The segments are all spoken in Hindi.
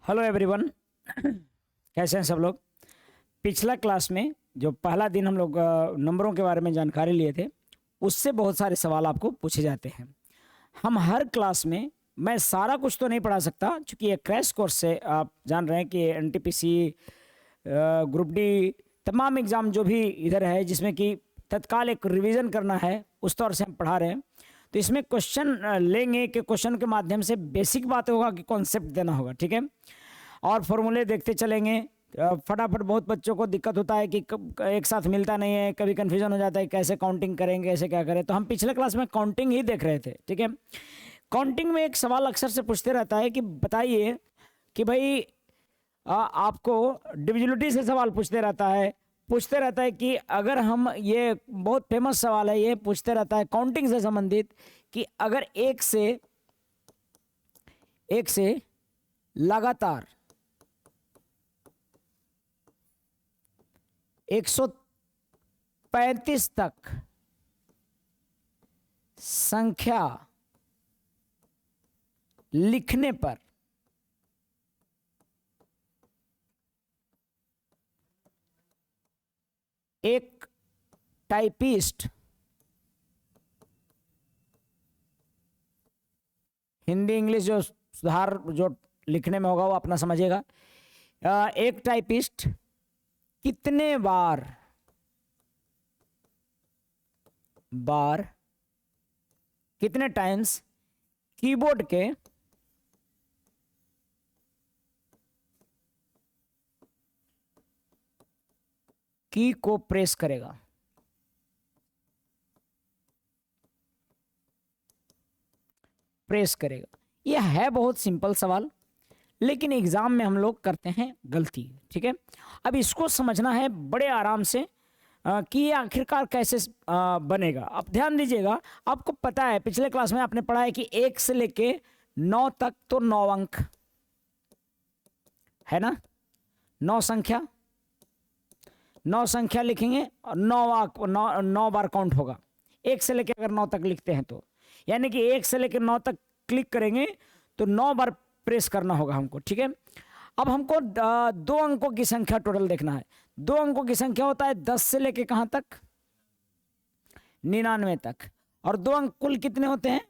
Hello everyone. कैसे हैं सब लोग। पिछला क्लास में जो पहला दिन हम लोग नंबरों के बारे में जानकारी लिए थे, उससे बहुत सारे सवाल आपको पूछे जाते हैं। हम हर क्लास में, मैं सारा कुछ तो नहीं पढ़ा सकता क्योंकि ये क्रैश कोर्स से आप जान रहे हैं कि एनटीपीसी, ग्रुप डी, तमाम एग्ज़ाम जो भी इधर है जिसमें कि तत्काल एक रिवीजन करना है, उस तौर से हम पढ़ा रहे हैं। तो इसमें क्वेश्चन लेंगे कि क्वेश्चन के माध्यम से बेसिक बात होगा कि कॉन्सेप्ट देना होगा, ठीक है। और फॉर्मूले देखते चलेंगे। फटाफट बहुत बच्चों को दिक्कत होता है कि एक साथ मिलता नहीं है, कभी कन्फ्यूजन हो जाता है कैसे काउंटिंग करेंगे, कैसे क्या करें। तो हम पिछले क्लास में काउंटिंग ही देख रहे थे, ठीक है। काउंटिंग में एक सवाल अक्सर से पूछते रहता है कि बताइए कि भाई आपको डिविजिबिलिटी से सवाल पूछते रहता है कि अगर हम, ये बहुत फेमस सवाल है, ये पूछते रहता है काउंटिंग से संबंधित कि अगर एक से लगातार 135 तक संख्या लिखने पर एक टाइपिस्ट हिंदी इंग्लिश जो सुधार जो लिखने में होगा वो अपना समझिएगा। एक टाइपिस्ट कितने बार कितने टाइम्स कीबोर्ड के की को प्रेस करेगा। यह है बहुत सिंपल सवाल, लेकिन एग्जाम में हम लोग करते हैं गलती, ठीक है। अब इसको समझना है बड़े आराम से कि ये आखिरकार कैसे बनेगा। अब ध्यान दीजिएगा, आपको पता है पिछले क्लास में आपने पढ़ा है कि 1 से लेके 9 तक तो 9 अंक है ना। 9 संख्या लिखेंगे और 9 बार काउंट होगा। 1 से लेके अगर 9 तक लिखते हैं तो यानी कि 1 से लेके 9 तक क्लिक करेंगे तो 9 बार प्रेस करना होगा हमको, ठीक है। अब हमको 2 अंकों की संख्या टोटल देखना है। 2 अंकों की संख्या होता है 10 से लेके कहां तक, 99 तक। और 2 अंक कुल कितने होते हैं?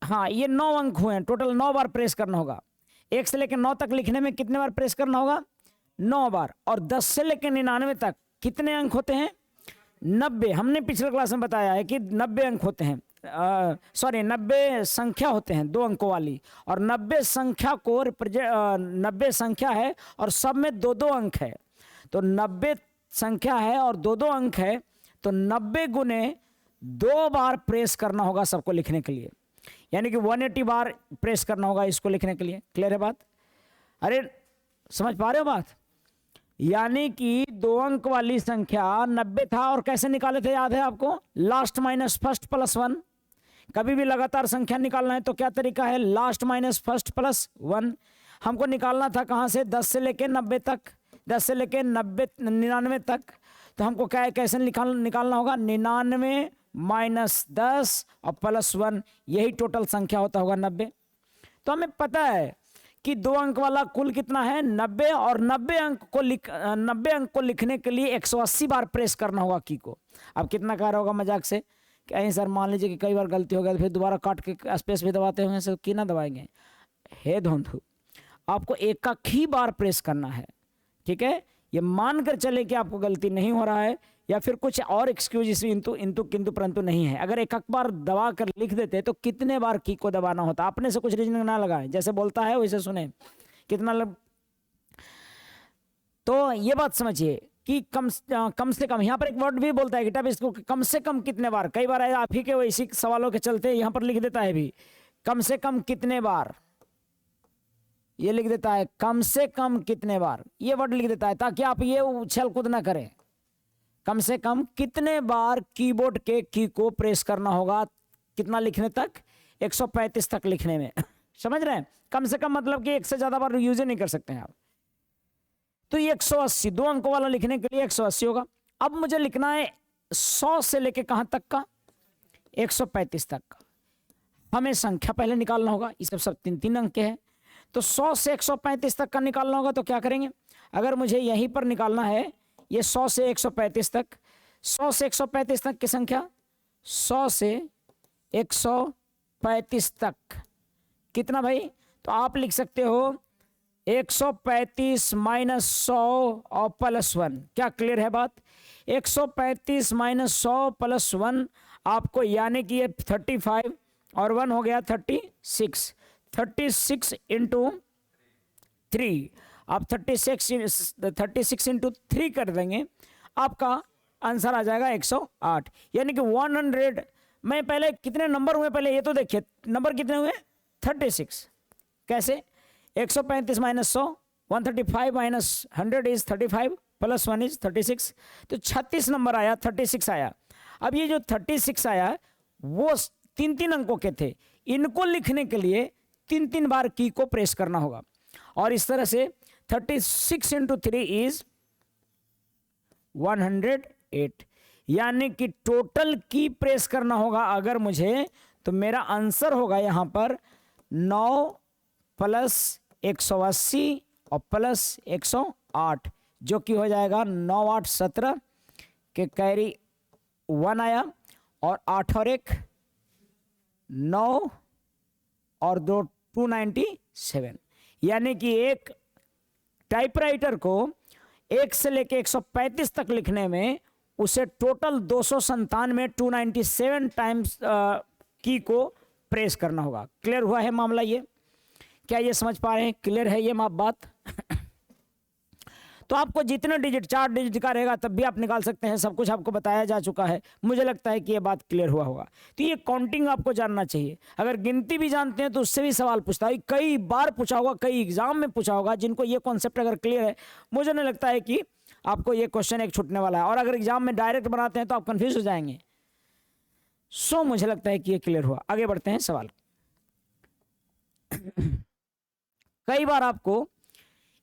हाँ, ये 9 अंक हुए हैं टोटल। 9 बार प्रेस करना होगा। 1 से लेके 9 तक लिखने में कितने बार प्रेस करना होगा? 9 बार। और 10 से लेके 99 तक कितने अंक होते हैं? 90। हमने पिछले क्लास में बताया है कि 90 अंक होते हैं, 90 संख्या होते हैं 2 अंकों वाली। और 90 संख्या को 90 संख्या है और सब में 2-2 अंक है। तो 90 संख्या है और 2-2 अंक है, तो 90 गुने 2 बार प्रेस करना होगा सबको लिखने के लिए, यानी कि 180 बार प्रेस करना होगा इसको लिखने के लिए। क्लियर है बात? अरे समझ पा रहे हो बात? यानी कि 2 अंक वाली संख्या 90 था और कैसे निकाले थे याद है आपको? Last minus first plus 1। कभी भी लगातार संख्या निकालना है तो क्या तरीका है? Last minus first plus 1। हमको निकालना था कहां से? 10 से लेके 90 तक, 10 से लेके 99 तक। तो हमको क्या कैसे निकालना होगा? 99 माइनस 10 और प्लस 1, यही टोटल संख्या होता होगा 90। तो हमें पता है कि 2 अंक वाला कुल कितना है? 90। और 90 अंक को लिखने के लिए 180 बार प्रेस करना होगा की को। अब कितना कह रहा होगा मजाक से? कहीं सर मान लीजिए कि कई बार गलती हो गया तो फिर दोबारा काट के स्पेस भी दबाते होंगे, सर की ना दबाएंगे? हे धोंधु, आपको एक ही बार प्रेस करना है, ठीक है। ये मानकर चले कि आपको गलती नहीं हो रहा है या फिर कुछ और एक्सक्यूज इंतु किंतु परंतु नहीं है। अगर एक बार दबा कर लिख देते तो कितने बार की को दबाना होता? अपने से कुछ रीजनिंग ना लगाएं, जैसे बोलता है वैसे सुने। तो ये बात समझिए कि कम से कम, यहाँ पर एक वर्ड भी बोलता है कि टाइप इसको कम से कम कितने बार। कई बार आप ही के वैसी सवालों के चलते यहाँ पर लिख देता है भी कम से कम कितने बार, ये लिख देता है कम से कम कितने बार, ये वर्ड लिख देता है ताकि आप ये उछल कूद ना करें। कम से कम कितने बार कीबोर्ड के की को प्रेस करना होगा, कितना लिखने तक? 135 तक लिखने में। समझ रहे हैं? कम से कम मतलब कि 1 से ज्यादा बार यूज नहीं कर सकते हैं आप। तो ये 180, 2 अंकों वाला लिखने के लिए 180 होगा। अब मुझे लिखना है 100 से लेके कहां तक का? 135 तक का। हमें संख्या पहले निकालना होगा, ये सब 3-3 अंक के हैं। तो 100 से 135 तक का निकालना होगा, तो क्या करेंगे, अगर मुझे यहीं पर निकालना है ये 100 से 135 तक, 100 से 135 तक की संख्या, 100 से 135 तक कितना भाई, तो आप लिख सकते हो 135 माइनस 100 और प्लस 1। क्या क्लियर है बात? 135 माइनस 100 प्लस 1 आपको, यानी कि ये 35 और 1 हो गया 36, 36 इंटू 3, आप 36 इंटू 3 कर देंगे, आपका आंसर आ जाएगा 108। यानी कि 100 में पहले कितने नंबर हुए, पहले ये तो देखिए नंबर कितने हुए, 36। कैसे? 135 minus 100, 135 minus 100 is 35 plus 1 is 36, तो 36 नंबर आया, 36 आया। अब ये जो 36 आया वो 3-3 अंकों के थे, इनको लिखने के लिए 3-3 बार की को प्रेस करना होगा, और इस तरह से 36 इंटू 3 इज 108, यानी कि टोटल की प्रेस करना होगा अगर मुझे, तो मेरा आंसर होगा यहां पर 9 प्लस 180 और प्लस 108, जो कि हो जाएगा 9 8 17 के कैरी 1 आया, और 8 और 1 9 और 2 297। यानी कि एक टाइपराइटर को 1 से लेके 135 तक लिखने में उसे टोटल 297 297 टाइम्स की को प्रेस करना होगा। क्लियर हुआ है मामला ये? क्या ये समझ पा रहे हैं? क्लियर है ये बात? तो आपको जितने डिजिट 4 डिजिट का रहेगा तब भी आप निकाल सकते हैं, सब कुछ आपको बताया जा चुका है। मुझे लगता है कि ये बात क्लियर हुआ होगा। तो ये काउंटिंग आपको जानना चाहिए। अगर गिनती भी जानते हैं तो उससे भी सवाल पूछता है, कई बार पूछा होगा, कई एग्जाम में पूछा होगा। जिनको ये कॉन्सेप्ट अगर क्लियर है, मुझे नहीं लगता है कि आपको ये क्वेश्चन एक छूटने वाला है। और अगर एग्जाम में डायरेक्ट बनाते हैं तो आप कंफ्यूज हो जाएंगे। सो मुझे लगता है कि ये क्लियर हुआ। आगे बढ़ते हैं सवाल। कई बार आपको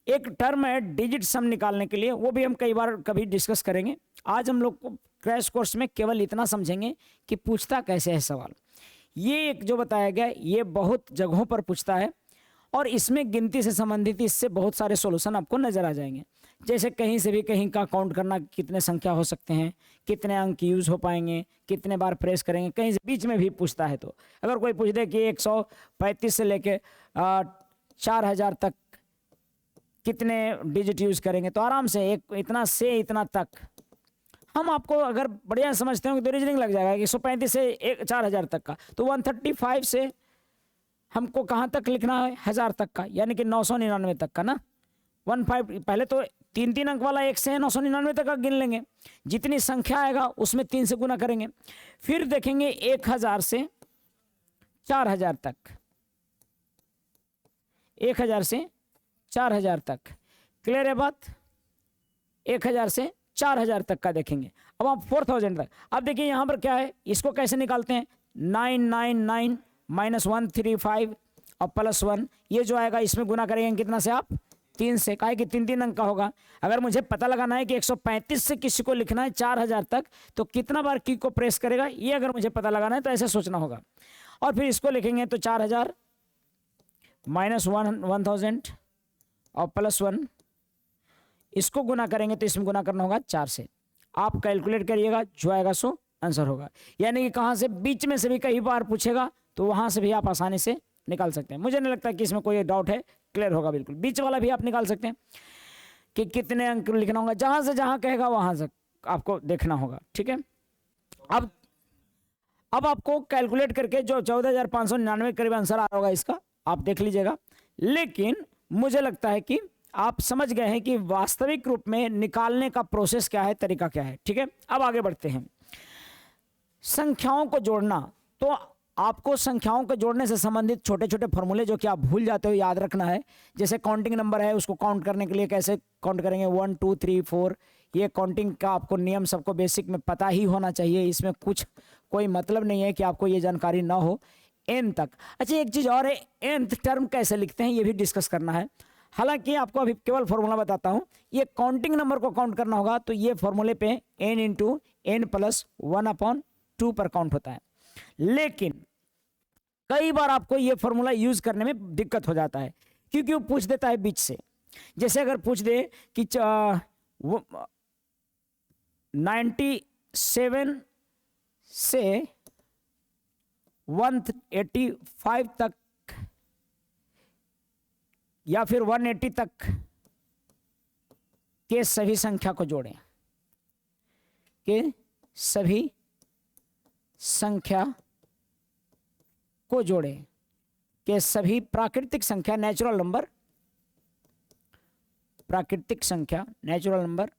एक टर्म है डिजिट सम निकालने के लिए, वो भी हम कई बार कभी डिस्कस करेंगे। आज हम लोग को क्रैश कोर्स में केवल इतना समझेंगे कि पूछता कैसे है सवाल। ये एक जो बताया गया ये बहुत जगहों पर पूछता है, और इसमें गिनती से संबंधित इससे बहुत सारे सॉल्यूशन आपको नजर आ जाएंगे। जैसे कहीं से भी कहीं का काउंट करना, कितने संख्या हो सकते हैं, कितने अंक यूज हो पाएंगे, कितने बार प्रेस करेंगे, कहीं से बीच में भी पूछता है। तो अगर कोई पूछ दे कि 135 से लेके 4000 तक कितने डिजिट यूज करेंगे, तो आराम से एक इतना से इतना तक हम आपको अगर बढ़िया समझते हो तो रीजनिंग लग जाएगा। 135 से 4000 तक का, तो 135 से हमको कहाँ तक लिखना है, 1000 तक का, यानी कि 999 तक का ना। 15 पहले तो 3-3 अंक वाला 1 से 999 तक का गिन लेंगे। जितनी संख्या आएगा उसमें 3 से गुना करेंगे। फिर देखेंगे 1000 से 4000 तक, 1000 से 4000 तक। क्लियर है बात? 1000 से 4000 तक का देखेंगे। अब आप 4000 तक, अब देखिए यहां पर क्या है, इसको कैसे निकालते हैं, 999 माइनस 135 और प्लस 1, ये जो आएगा इसमें गुना करेंगे कितना से आप, 3 से। काहे कि 3-3 अंक का होगा। अगर मुझे पता लगाना है कि 135 से किसी को लिखना है 4000 तक, तो कितना बार की को प्रेस करेगा, ये अगर मुझे पता लगाना है तो ऐसे सोचना होगा। और फिर इसको लिखेंगे तो 4000 माइनस 1000 और प्लस 1, इसको गुना करेंगे तो इसमें गुना करना होगा 4 से। आप कैलकुलेट करिएगा, जो आएगा सो आंसर होगा। यानी कि कहाँ से, बीच में से भी कई बार पूछेगा तो वहां से भी आप आसानी से निकाल सकते हैं। मुझे नहीं लगता कि इसमें कोई डाउट है, क्लियर होगा बिल्कुल। बीच वाला भी आप निकाल सकते हैं कि कितने अंक लिखना होगा, जहां से जहां कहेगा वहां से आपको देखना होगा। ठीक है, अब आपको कैलकुलेट करके जो 14,599 करीब आंसर आ रहा होगा इसका, आप देख लीजिएगा। लेकिन मुझे लगता है कि आप समझ गए हैं कि वास्तविक रूप में निकालने का प्रोसेस क्या है, तरीका क्या है। ठीक है, अब आगे बढ़ते हैं। संख्याओं को जोड़ना, तो आपको संख्याओं को जोड़ने से संबंधित छोटे छोटे फॉर्मूले जो कि आप भूल जाते हो याद रखना है। जैसे काउंटिंग नंबर है, उसको काउंट करने के लिए कैसे काउंट करेंगे, 1 2 3 4, ये काउंटिंग का आपको नियम सबको बेसिक में पता ही होना चाहिए। इसमें कुछ कोई मतलब नहीं है कि आपको ये जानकारी ना हो। एन तक, अच्छा एक चीज और है, nth टर्म कैसे लिखते हैं ये भी डिस्कस करना है। हालांकि आपको अभी केवल फॉर्मूला बताता हूं। ये काउंटिंग नंबर को काउंट करना होगा तो ये फॉर्मूले पे n इंटू n प्लस 1/2 पर काउंट होता है। लेकिन कई बार आपको ये फॉर्मूला यूज करने में दिक्कत हो जाता है, क्योंकि वो पूछ देता है बीच से। जैसे अगर पूछ दे कि 97 से 185 तक या फिर 180 तक के सभी संख्या को जोड़ें, के सभी संख्या को जोड़ें, के सभी प्राकृतिक संख्या नेचुरल नंबर, प्राकृतिक संख्या नेचुरल नंबर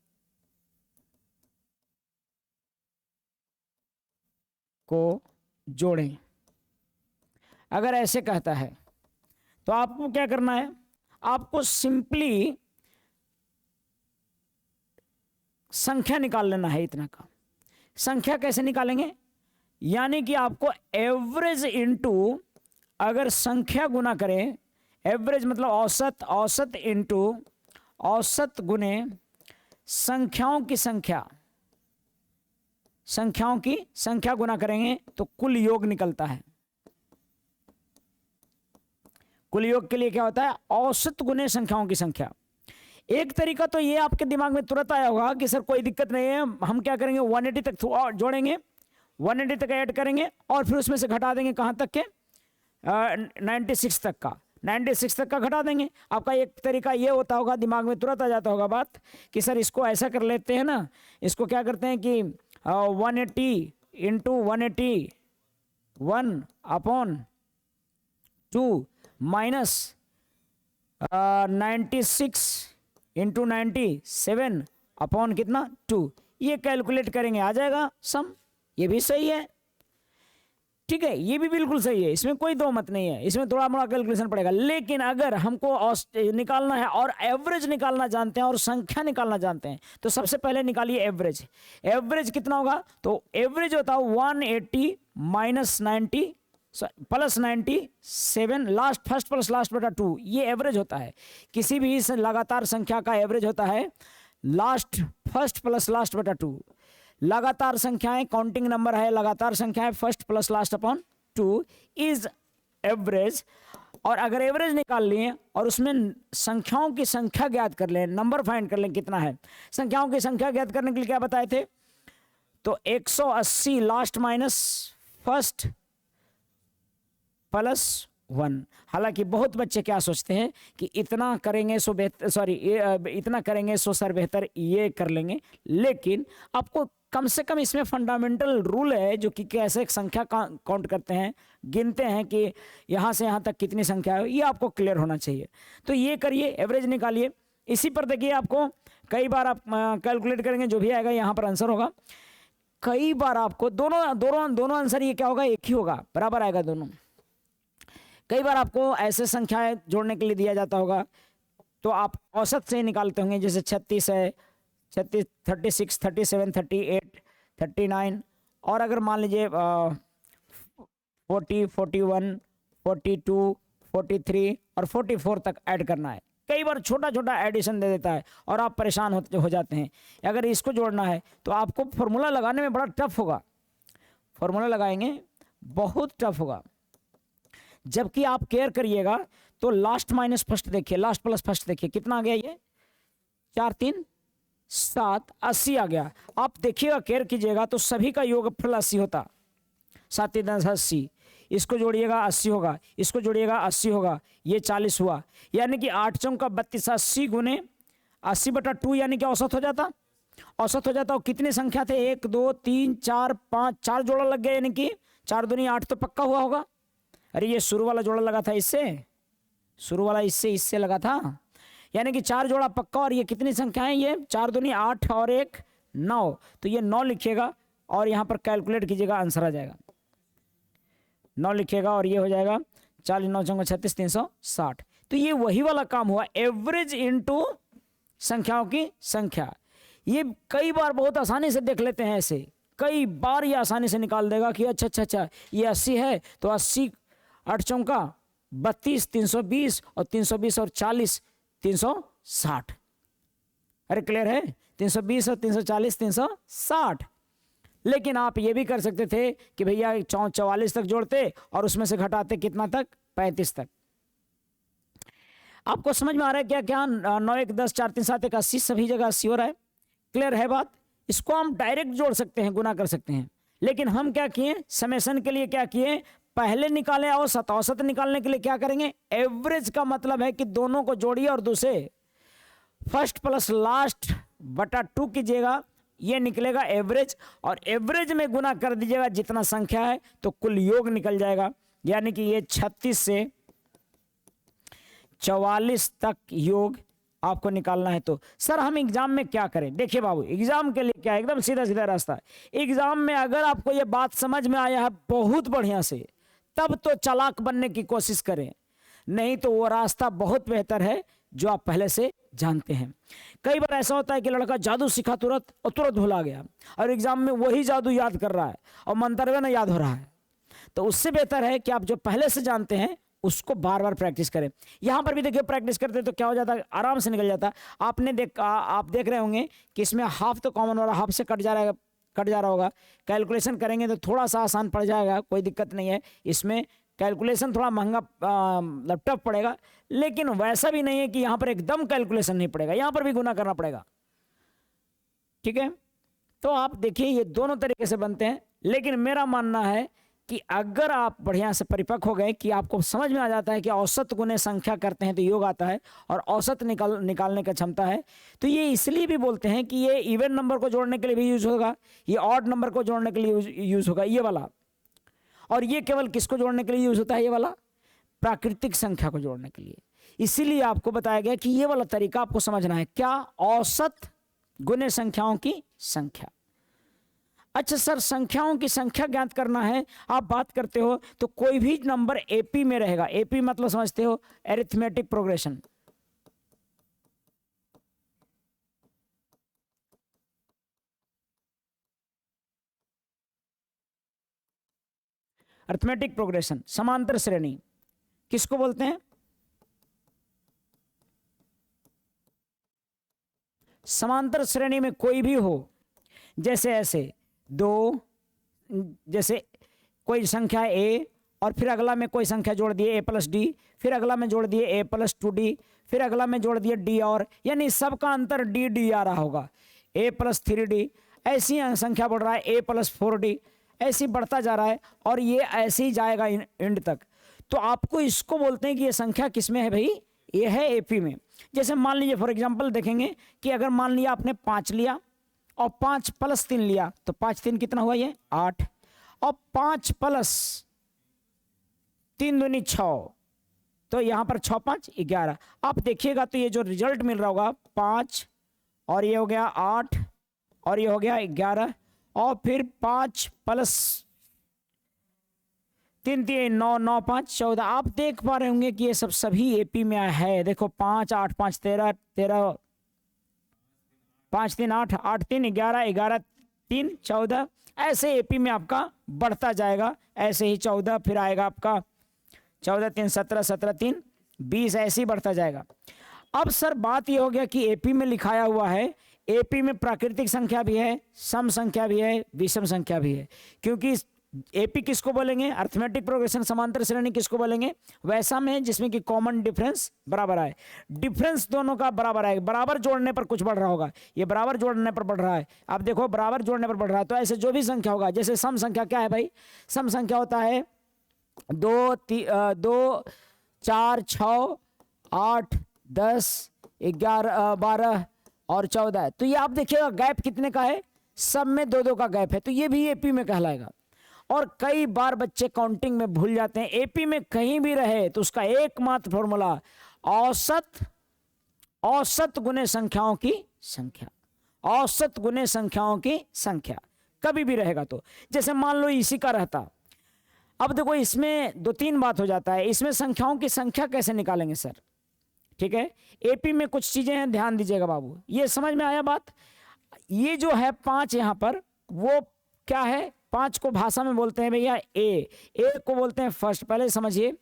को जोड़ें। अगर ऐसे कहता है तो आपको क्या करना है, आपको सिंपली संख्या निकाल लेना है इतना का। संख्या कैसे निकालेंगे, यानी कि आपको एवरेज इनटू, अगर संख्या गुना करें, एवरेज मतलब औसत, औसत इनटू औसत गुने संख्याओं की संख्या, संख्याओं की संख्या गुना करेंगे तो कुल योग निकलता है। कुल योग के लिए क्या होता है, औसत गुने संख्याओं की संख्या। एक तरीका तो ये आपके दिमाग में तुरंत आया होगा कि सर कोई दिक्कत नहीं है, हम क्या करेंगे 180 तक जोड़ेंगे, 180 तक ऐड करेंगे और फिर उसमें से घटा देंगे कहाँ तक के 96 तक का, 96 तक का घटा देंगे। आपका एक तरीका ये होता होगा, दिमाग में तुरंत आ जाता होगा बात कि सर इसको ऐसा कर लेते हैं ना, इसको क्या करते हैं कि 180 into 181 upon 2 minus 96 into 97 upon कितना 2, ये कैलकुलेट करेंगे आ जाएगा सम। ये भी सही है, ठीक है, ये भी बिल्कुल सही है, इसमें कोई दो मत नहीं है, इसमें थोड़ा मोड़ा कैलकुलेशन पड़ेगा। लेकिन अगर हमको निकालना है और एवरेज निकालना जानते हैं और संख्या निकालना जानते हैं तो सबसे पहले निकालिए एवरेज। एवरेज कितना होगा, तो एवरेज होता है 180 minus 90 plus 97, last first plus last बटा 2, ये एवरेज होता है। किसी भी लगातार संख्या का एवरेज होता है लास्ट फर्स्ट प्लस लास्ट बटा 2। लगातार संख्याएं काउंटिंग नंबर है, लगातार संख्याएं first plus last upon 2 is average. और अगर एवरेज निकाल लिए और उसमें संख्याओं की संख्या ज्ञात कर लें, नंबर फाइंड कर लें कितना है, संख्याओं की संख्या ज्ञात करने के लिए क्या बताए थे, तो 180 लास्ट माइनस फर्स्ट प्लस 1। हालांकि बहुत बच्चे क्या सोचते हैं कि इतना करेंगे सो बेहतर, सॉरी इतना करेंगे सो सर बेहतर ये कर लेंगे, लेकिन आपको कम से कम इसमें फंडामेंटल रूल है जो कि कैसे संख्या काउंट करते हैं, गिनते हैं कि यहाँ से यहाँ तक कितनी संख्या है, ये आपको क्लियर होना चाहिए। तो ये करिए, एवरेज निकालिए। इसी पर देखिए आपको कई बार आप कैलकुलेट करेंगे, जो भी आएगा यहाँ पर आंसर होगा। कई बार आपको दोनों आंसर ये क्या होगा, एक ही होगा, बराबर आएगा दोनों। कई बार आपको ऐसे संख्याएं जोड़ने के लिए दिया जाता होगा तो आप औसत से निकालते होंगे, जैसे 36 है, 36, 36, 37, 38, 39, और अगर मान लीजिए 40, 41, 42, 43 और 44 तक ऐड करना है। कई बार छोटा छोटा एडिशन दे देता है और आप परेशान हो जाते हैं। अगर इसको जोड़ना है तो आपको फॉर्मूला लगाने में बड़ा टफ होगा, फॉर्मूला लगाएंगे बहुत टफ होगा। जबकि आप केयर करिएगा तो लास्ट माइनस फर्स्ट देखिए, लास्ट प्लस फर्स्ट देखिए कितना आ गया, ये 4 3 7 80 आ गया। आप देखिएगा, केयर कीजिएगा तो सभी का योगफल 80 होता, 7 10 80, इसको जोड़िएगा 80 होगा, इसको जोड़िएगा 80 होगा, ये 40 हुआ। यानी कि 8 चौका 32, 80 गुने 80 बटा 2 यानी कि औसत हो जाता, औसत हो जाता। और कितनी संख्या थे, 1 2 3 4 5, 4 जोड़ा लग गया, यानी कि 4 दूनी 8 तो पक्का हुआ होगा। अरे ये शुरू वाला जोड़ा लगा था इससे, शुरू वाला इससे लगा था, यानी कि 4 जोड़ा पक्का। और ये कितनी संख्या है, ये 4 दूनी 8 और 1 9, तो ये 9 लिखिएगा और यहाँ पर कैलकुलेट कीजिएगा, आंसर आ जाएगा 9 लिखिएगा और ये हो जाएगा 40 9 चौका 36 360। तो ये वही वाला काम हुआ, एवरेज इनटू संख्याओं की संख्या। ये कई बार बहुत आसानी से देख लेते हैं, ऐसे कई बार ये आसानी से निकाल देगा कि अच्छा ये 80 है तो 80 8 चौका 32 320 और 320 और 40 360। अरे क्लियर है, 320 और 340 360। लेकिन आप ये भी कर सकते थे कि भैया 44 तक जोड़ते और उसमें से घटाते कितना तक, 35 तक। आपको समझ में आ रहा है क्या क्या? 9 1 10 4 3 7 1 80, सभी जगह 80 हो रहा है। क्लियर है बात? इसको हम डायरेक्ट जोड़ सकते हैं, गुना कर सकते हैं, लेकिन हम क्या किए, समेशन के लिए क्या किए, पहले निकाले औसत। औसत निकालने के लिए क्या करेंगे, एवरेज का मतलब है कि दोनों को जोड़िए और दूसरे फर्स्ट प्लस लास्ट बटा 2 कीजिएगा, ये निकलेगा एवरेज, और एवरेज में गुना कर दीजिएगा जितना संख्या है तो कुल योग निकल जाएगा। यानी कि ये 36 से 44 तक योग आपको निकालना है। तो सर हम एग्जाम में क्या करें? देखिए बाबू, एग्जाम के लिए क्या है, एकदम सीधा सीधा रास्ता है। एग्जाम में अगर आपको ये बात समझ में आया है बहुत बढ़िया से, तब तो चालाक बनने की कोशिश करें, नहीं तो वो रास्ता बहुत बेहतर है जो आप पहले से जानते हैं। कई बार ऐसा होता है कि लड़का जादू सीखा तुरंत और तुरंत भुला गया, और एग्जाम में वही जादू याद कर रहा है और मंतव्य ना याद हो रहा है। तो उससे बेहतर है कि आप जो पहले से जानते हैं उसको बार बार प्रैक्टिस करें। यहां पर भी देखिए, प्रैक्टिस करते तो क्या हो जाता है, आराम से निकल जाता। आप देख रहे होंगे कि इसमें हाफ तो कॉमन वाला हाफ से कट जा रहा होगा। कैलकुलेशन करेंगे तो थोड़ा सा आसान पड़ जाएगा, कोई दिक्कत नहीं है। इसमें कैलकुलेशन थोड़ा महंगा मतलब टफ पड़ेगा, लेकिन वैसा भी नहीं है कि यहाँ पर एकदम कैलकुलेशन नहीं पड़ेगा, यहाँ पर भी गुना करना पड़ेगा। ठीक है, तो आप देखिए ये दोनों तरीके से बनते हैं, लेकिन मेरा मानना है कि अगर आप बढ़िया से परिपक्व हो गए कि आपको समझ में आ जाता है कि औसत गुने संख्या करते हैं तो योग आता है, और औसत निकालने का क्षमता है, तो ये इसलिए भी बोलते हैं कि ये इवन नंबर को जोड़ने के लिए भी यूज होगा, ये ऑड नंबर को जोड़ने के लिए यूज होगा ये वाला, और ये केवल किसको जोड़ने के लिए यूज होता है, ये वाला प्राकृतिक संख्या को जोड़ने के लिए। इसीलिए आपको बताया गया कि ये वाला तरीका आपको समझना है, क्या, औसत गुने संख्याओं की संख्या। अच्छा सर, संख्याओं की संख्या ज्ञात करना है, आप बात करते हो तो कोई भी नंबर एपी में रहेगा। एपी मतलब समझते हो, एरिथमेटिक प्रोग्रेशन। अरिथमेटिक प्रोग्रेशन, समांतर श्रेणी किसको बोलते हैं? समांतर श्रेणी में कोई भी हो, जैसे ऐसे दो, जैसे कोई संख्या ए और फिर अगला में कोई संख्या जोड़ दिए a+d, फिर अगला में जोड़ दिए a+2d, फिर अगला में जोड़ दिए d, और यानी सबका अंतर d आ रहा होगा, a+3d, ऐसी संख्या बढ़ रहा है a+4d, ऐसी बढ़ता जा रहा है, और ये ऐसे ही जाएगा एंड तक। तो आपको इसको बोलते हैं कि ये संख्या किसमें है भाई, ये है एपी में। जैसे मान लीजिए फॉर एग्जांपल देखेंगे कि अगर मान लिया आपने 5 लिया और 5 + 3 लिया, तो 5 3 कितना हुआ, ये 8, और 5 + 3 दूनी 6, तो यहां पर 6 5 11। आप देखिएगा तो ये जो रिजल्ट मिल रहा होगा 5, और ये हो गया 8, और ये हो गया 11, और फिर 5 + 3 3 9 9 5 14। आप देख पा रहे होंगे कि ये सब सभी एपी में है। देखो 5 8 5 13 13, 5 3 8 8 3 11 11 3 14, ऐसे एपी में आपका बढ़ता जाएगा। ऐसे ही 14, फिर आएगा आपका 14 3 17 17 3 20, ऐसे ही बढ़ता जाएगा। अब सर बात ये हो गया कि एपी में लिखाया हुआ है, एपी में प्राकृतिक संख्या भी है, सम संख्या भी है, विषम संख्या भी है। क्योंकि एपी किसको बोलेंगे, अरिथमेटिक प्रोग्रेशन, समांतर श्रेणी किसको बोलेंगे, वैसा में जिसमें कि कॉमन डिफरेंस बराबर आए। डिफरेंस दोनों का बराबर आए, बराबर जोड़ने पर कुछ बढ़ रहा होगा, ये बराबर जोड़ने पर बढ़ रहा है। आप देखो बराबर जोड़ने पर बढ़ रहा है, तो ऐसे जो भी संख्या होगा, जैसे सम संख्या क्या है भाई, सम संख्या होता है 2 4 6 8 10 11 12 और 14। तो ये आप देखिएगा गैप कितने का है, सब में 2 2 का गैप है, तो ये भी एपी में कहलाएगा। और कई बार बच्चे काउंटिंग में भूल जाते हैं, एपी में कहीं भी रहे तो उसका एकमात्र फॉर्मूला औसत गुने संख्याओं की संख्या, औसत गुने संख्याओं की संख्या कभी भी रहेगा। तो जैसे मान लो इसी का रहता, अब देखो इसमें 2 3 बात हो जाता है, इसमें संख्याओं की संख्या कैसे निकालेंगे सर, ठीक है। एपी में कुछ चीजें हैं, ध्यान दीजिएगा बाबू, ये समझ में आया बात। ये जो है 5 यहां पर, वो क्या है, 5 को भाषा में बोलते हैं भैया ए को बोलते हैं फर्स्ट, पहले समझिए,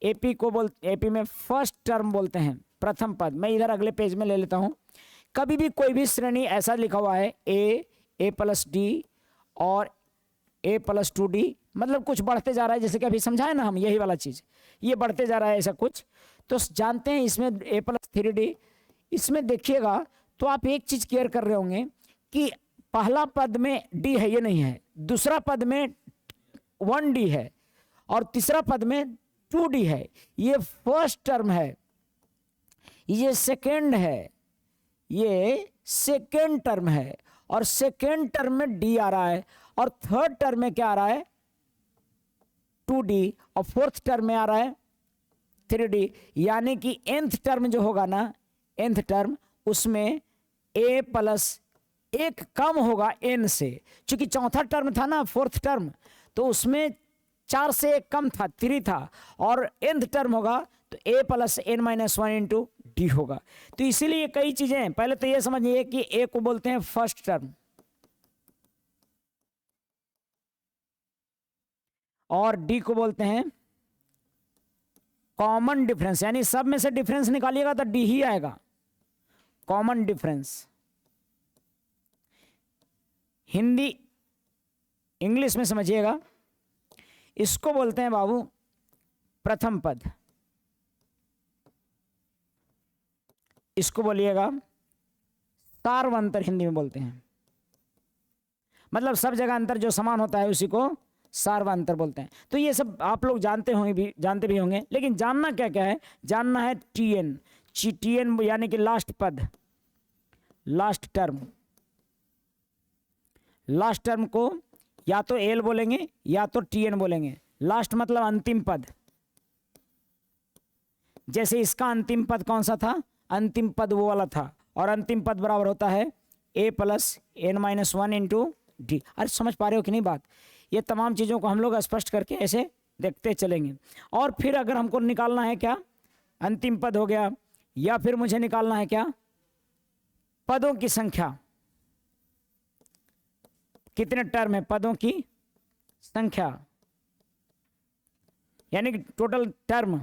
एपी में फर्स्ट टर्म बोलते हैं, प्रथम पद। मैं इधर अगले पेज में ले लेता हूं। कभी भी कोई भी श्रेणी ऐसा लिखा हुआ है a+d और a प्लस 2d, मतलब कुछ बढ़ते जा रहा है, जैसे कि अभी समझाए ना हम, यही वाला चीज ये बढ़ते जा रहा है ऐसा कुछ। तो जानते हैं इसमें a प्लस 3d, इसमें देखिएगा तो आप एक चीज क्लियर कर रहे होंगे कि पहला पद में d है, ये नहीं है, दूसरा पद में 1d है और तीसरा पद में 2d है। ये फर्स्ट टर्म है, ये सेकेंड है, ये सेकेंड टर्म है, और सेकेंड टर्म में d आ रहा है, और थर्ड टर्म में क्या आ रहा है 2d, और फोर्थ टर्म में आ रहा है 3d। यानी कि nth टर्म जो होगा ना, nth टर्म, उसमें a प्लस एक कम होगा n से, क्योंकि चौथा टर्म था ना फोर्थ टर्म, तो उसमें 4 से एक कम था, 3 था, और nth टर्म होगा तो a plus n minus 1 into D होगा। तो इसीलिए कई चीजें, पहले तो ये समझिए कि a को बोलते हैं फर्स्ट टर्म और d को बोलते हैं कॉमन डिफरेंस, यानी सब में से डिफरेंस निकालिएगा तो d ही आएगा, कॉमन डिफरेंस। हिंदी इंग्लिश में समझिएगा, इसको बोलते हैं बाबू प्रथम पद, इसको बोलिएगा सार्वंतर, हिंदी में बोलते हैं, मतलब सब जगह अंतर जो समान होता है उसी को सार्वंतर बोलते हैं। तो ये सब आप लोग जानते होंगे, जानते भी होंगे, लेकिन जानना क्या क्या है, जानना है टीएन, टीएन यानी कि लास्ट पद, लास्ट टर्म, लास्ट टर्म को या तो एल बोलेंगे या तो टीएन बोलेंगे। लास्ट मतलब अंतिम पद, जैसे इसका अंतिम पद कौन सा था, अंतिम पद वो वाला था, और अंतिम पद बराबर होता है a plus n minus 1 into D. अरे समझ पा रहे हो कि नहीं बात, ये तमाम चीज़ों को हम लोग स्पष्ट करके ऐसे देखते चलेंगे। और फिर अगर हमको निकालना है क्या, अंतिम पद हो गया, या फिर मुझे निकालना है क्या, पदों की संख्या, कितने टर्म है, पदों की संख्या, यानी कि टोटल टर्म,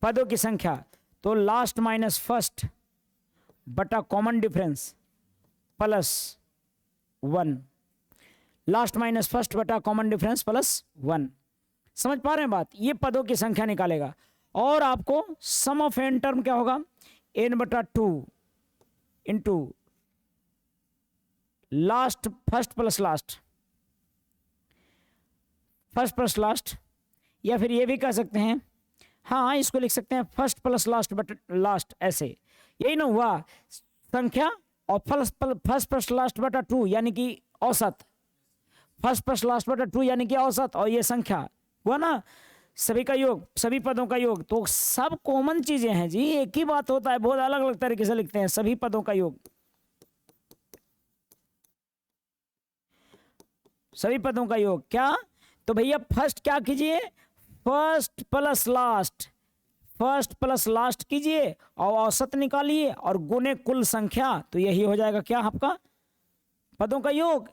पदों की संख्या। तो लास्ट माइनस फर्स्ट बटा common difference plus 1, last minus first बटा कॉमन डिफरेंस प्लस 1। समझ पा रहे हैं बात, ये पदों की संख्या निकालेगा। और आपको सम ऑफ एन टर्म क्या होगा, n बटा 2 into last first plus last, first plus last, या फिर ये भी कह सकते हैं, हाँ इसको लिख सकते हैं first plus last but last, ऐसे यही ना हुआ संख्या, और फर्स्ट प्लस लास्ट बटा 2 यानी कि औसत, फर्स्ट प्लस लास्ट बटा 2 यानी कि औसत, और ये संख्या हुआ ना, सभी का योग, सभी पदों का योग। तो सब कॉमन चीजें हैं जी, एक ही बात होता है, बहुत अलग अलग तरीके से लिखते हैं, सभी पदों का योग, सभी पदों का योग। क्या, तो भैया फर्स्ट क्या कीजिए, first plus last, first plus last कीजिए और औसत निकालिए और गुने कुल संख्या, तो यही हो जाएगा क्या आपका पदों का योग।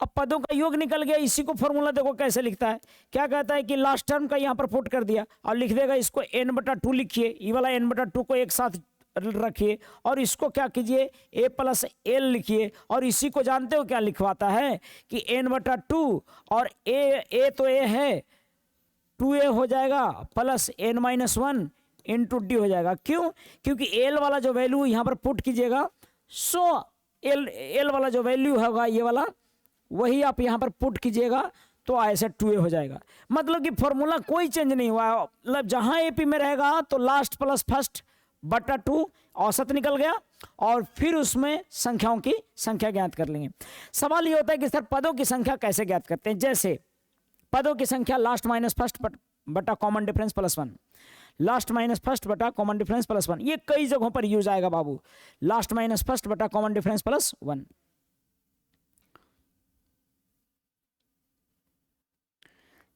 अब पदों का योग निकल गया, इसी को फॉर्मूला देखो कैसे लिखता है, क्या कहता है कि लास्ट टर्म का यहाँ पर पुट कर दिया और लिख देगा इसको n बटा 2 लिखिए, ये वाला n बटा 2 को एक साथ रखिए, और इसको क्या कीजिए a प्लस एल लिखिए, और इसी को जानते हो क्या लिखवाता है कि n बटा 2 और a तो a है, 2a हो जाएगा plus n minus 1 into D हो जाएगा। क्यों, क्योंकि एल वाला जो वैल्यू यहाँ पर पुट कीजिएगा, सो एल वाला जो वैल्यू होगा ये वाला, वही आप यहाँ पर पुट कीजिएगा, तो ऐसे 2a हो जाएगा। मतलब कि फॉर्मूला कोई चेंज नहीं हुआ, मतलब जहाँ एपी में रहेगा तो लास्ट प्लस फर्स्ट बटा 2 औसत निकल गया, और फिर उसमें संख्याओं की संख्या ज्ञात कर लेंगे। सवाल ये होता है कि सर पदों की संख्या कैसे ज्ञात करते हैं, जैसे पदों की संख्या लास्ट माइनस फर्स्ट बटा common difference plus 1, last minus first बटा कॉमन डिफरेंस प्लस 1, ये कई जगहों पर यूज आएगा बाबू, लास्ट माइनस फर्स्ट बटा कॉमन डिफरेंस प्लस 1।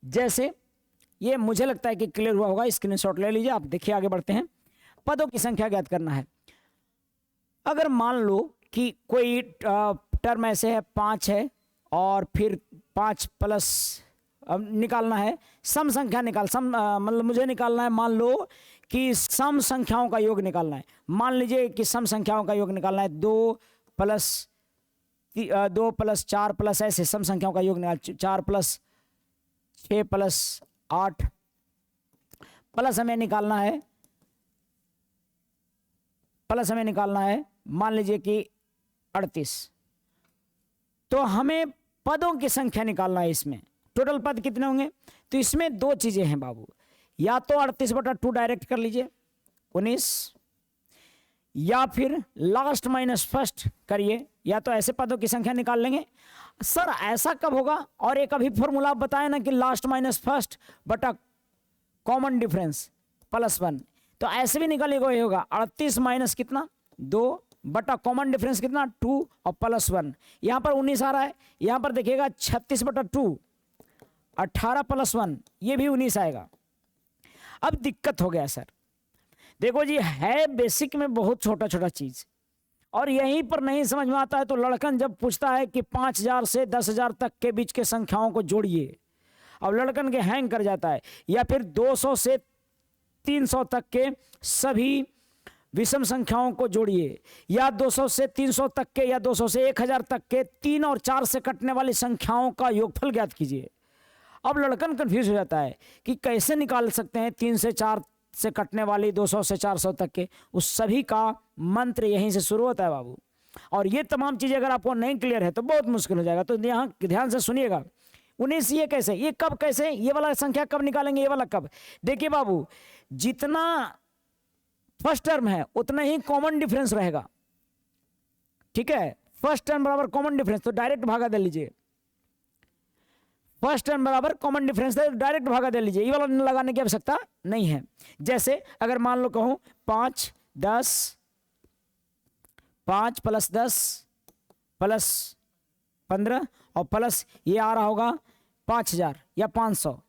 जैसे ये मुझे लगता है कि क्लियर हुआ होगा, स्क्रीनशॉट ले लीजिए, आप देखिए आगे बढ़ते हैं। पदों की संख्या ज्ञात करना है। अगर मान लो कि कोई टर्म ऐसे है 5 है, और फिर 5 प्लस निकालना है, सम संख्या निकाल, सम मतलब मुझे निकालना है, मान लो कि सम संख्याओं का योग निकालना है। मान लीजिए कि सम संख्याओं का योग निकालना है, 2 प्लस 2 प्लस 4 प्लस ऐसे सम संख्याओं का योग निकाल, 4 प्लस 6 प्लस 8 प्लस हमें निकालना है, प्लस हमें निकालना है मान लीजिए कि 38। तो हमें पदों की संख्या निकालना है, इसमें टोटल पद कितने होंगे। तो इसमें दो चीजें हैं बाबू, या तो 38/2 डायरेक्ट कर लीजिए 19, या फिर लास्ट माइनस फर्स्ट करिए, या तो ऐसे पदों की संख्या निकाल लेंगे। सर ऐसा कब होगा, और एक अभी फॉर्मूला बताए ना कि लास्ट माइनस फर्स्ट बटा कॉमन डिफरेंस +1, तो ऐसे भी निकालेगा ये होगा 38 माइनस कितना 2 बटा कॉमन डिफरेंस कितना 2 और +1, यहां पर 19 आ रहा है, यहां पर देखिएगा 36/2 18 +1 ये भी 19 आएगा। अब दिक्कत हो गया सर, देखो जी है बेसिक में बहुत छोटा छोटा चीज, और यहीं पर नहीं समझ में आता है तो लड़कन जब पूछता है कि 5000 से 10,000 तक के बीच के संख्याओं को जोड़िए, अब लड़कन के हैंग कर जाता है, या फिर 200 से 300 तक के सभी विषम संख्याओं को जोड़िए, या 200 से 300 तक के, या 200 से 1000 तक के 3 और 4 से कटने वाली संख्याओं का योगफल ज्ञात कीजिए। अब लड़कन कंफ्यूज हो जाता है कि कैसे निकाल सकते हैं 3 से 4 से कटने वाली 200 से 400 तक के, उस सभी का मंत्र यहीं से शुरू होता है बाबू। और ये तमाम चीजें अगर आपको नहीं क्लियर है तो बहुत मुश्किल हो जाएगा, तो यहाँ ध्यान से सुनिएगा। 19 ये कैसे, ये कब कैसे, ये वाला संख्या कब निकालेंगे, ये वाला कब। देखिए बाबू जितना फर्स्ट टर्म है उतना ही कॉमन डिफरेंस रहेगा, ठीक है। फर्स्ट टर्म बराबर कॉमन डिफरेंस, तो डायरेक्ट भागा दे लीजिए, फर्स्ट टर्म बराबर कॉमन डिफरेंस है, डायरेक्ट भागा दे लीजिए, ये वाला लगाने की आवश्यकता नहीं है। जैसे अगर मान लो कहूं 5 10 5 + 10 + 15 और प्लस ये आ रहा होगा 5000 या 500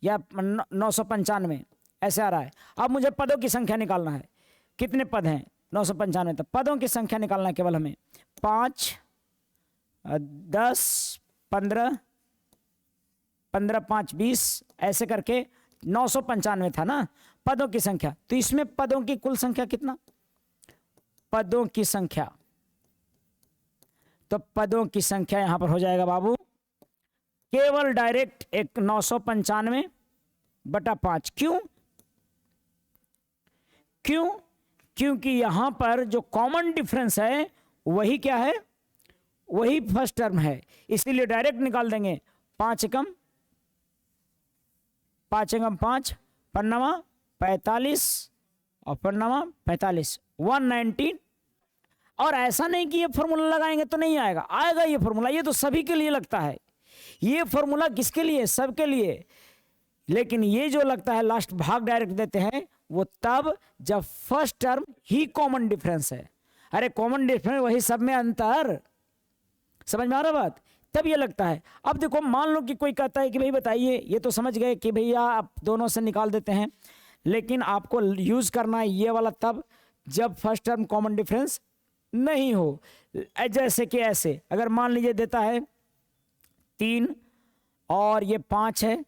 या 995 ऐसे आ रहा है। अब मुझे पदों की संख्या निकालना है, कितने पद हैं 995, तो पदों की संख्या निकालना है केवल हमें 5 10 15 15 5 20 ऐसे करके 995 था ना पदों की संख्या। तो इसमें पदों की कुल संख्या कितना, पदों की संख्या, तो पदों की संख्या यहां पर हो जाएगा बाबू केवल डायरेक्ट एक 995/5। क्यों? क्योंकि यहां पर जो कॉमन डिफरेंस है वही क्या है, वही फर्स्ट टर्म है, इसीलिए डायरेक्ट निकाल देंगे। 5 एकम 5 पंनमा 45 और पंनमा 45 119। और ऐसा नहीं कि ये फॉर्मूला लगाएंगे तो नहीं आएगा, आएगा ये फॉर्मूला, ये तो सभी के लिए लगता है, ये फॉर्मूला किसके लिए, सबके लिए। लेकिन ये जो लगता है लास्ट भाग डायरेक्ट देते हैं वो तब जब फर्स्ट टर्म ही कॉमन डिफरेंस है। अरे कॉमन डिफरेंस वही सब में अंतर, समझ में आ रहा बात, तब ये लगता है। अब देखो मान लो कि कोई कहता है कि भाई बताइए, ये तो समझ गए कि भैया आप दोनों से निकाल देते हैं, लेकिन आपको यूज करना है ये वाला तब जब फर्स्ट टर्म कॉमन डिफरेंस नहीं हो। जैसे कि ऐसे अगर मान लीजिए देता है 3 और ये 5 है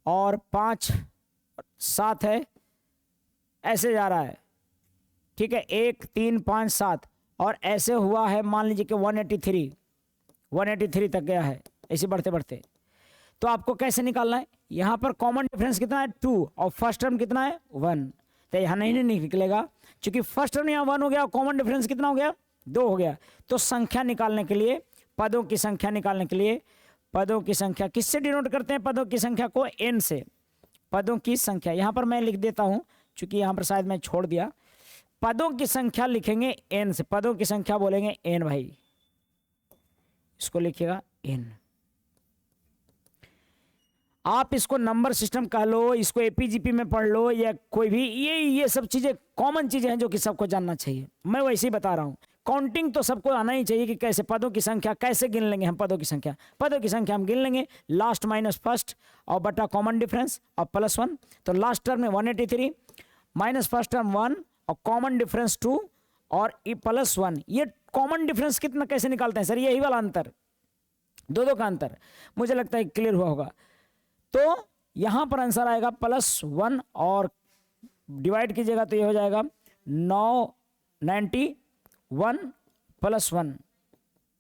और 5 7 है, ऐसे जा रहा है, ठीक है, 1 3 5 7 और ऐसे हुआ है मान लीजिए कि 183 तक गया है, ऐसे बढ़ते बढ़ते। तो आपको कैसे निकालना है, यहां पर कॉमन डिफरेंस कितना है 2 और फर्स्ट टर्म कितना है 1, तो यहां नहीं निकलेगा क्योंकि फर्स्ट टर्म यहां 1 हो गया, कॉमन डिफरेंस कितना हो गया 2 हो गया। तो संख्या निकालने के लिए, पदों की संख्या निकालने के लिए, पदों की संख्या किससे डिनोट करते हैं, पदों की संख्या को n से। पदों की संख्या यहां पर मैं लिख देता हूं क्योंकि यहां पर शायद मैं छोड़ दिया, पदों की संख्या लिखेंगे n से, पदों की संख्या बोलेंगे n भाई, इसको लिखिएगा n। आप इसको नंबर सिस्टम कह लो, इसको एपीजीपी में पढ़ लो या कोई भी, ये सब चीजें कॉमन चीजें हैं जो कि सबको जानना चाहिए। मैं वैसे ही बता रहा हूं, काउंटिंग तो सबको आना ही चाहिए कि कैसे पदों की संख्या कैसे गिन लेंगे हम। पदों की संख्या हम गिन लेंगे लास्ट माइनस फर्स्ट और बटा कॉमन डिफरेंस और +1। तो लास्ट टर्म में 183 माइनस फर्स्ट टर्म 1 और कॉमन डिफरेंस 2 और +1। ये कॉमन डिफरेंस कितना कैसे निकालते हैं सर, यही वाला अंतर, दो का अंतर, मुझे लगता है क्लियर हुआ होगा। तो यहां पर आंसर आएगा +1 और डिवाइड कीजिएगा तो ये हो जाएगा 991 +1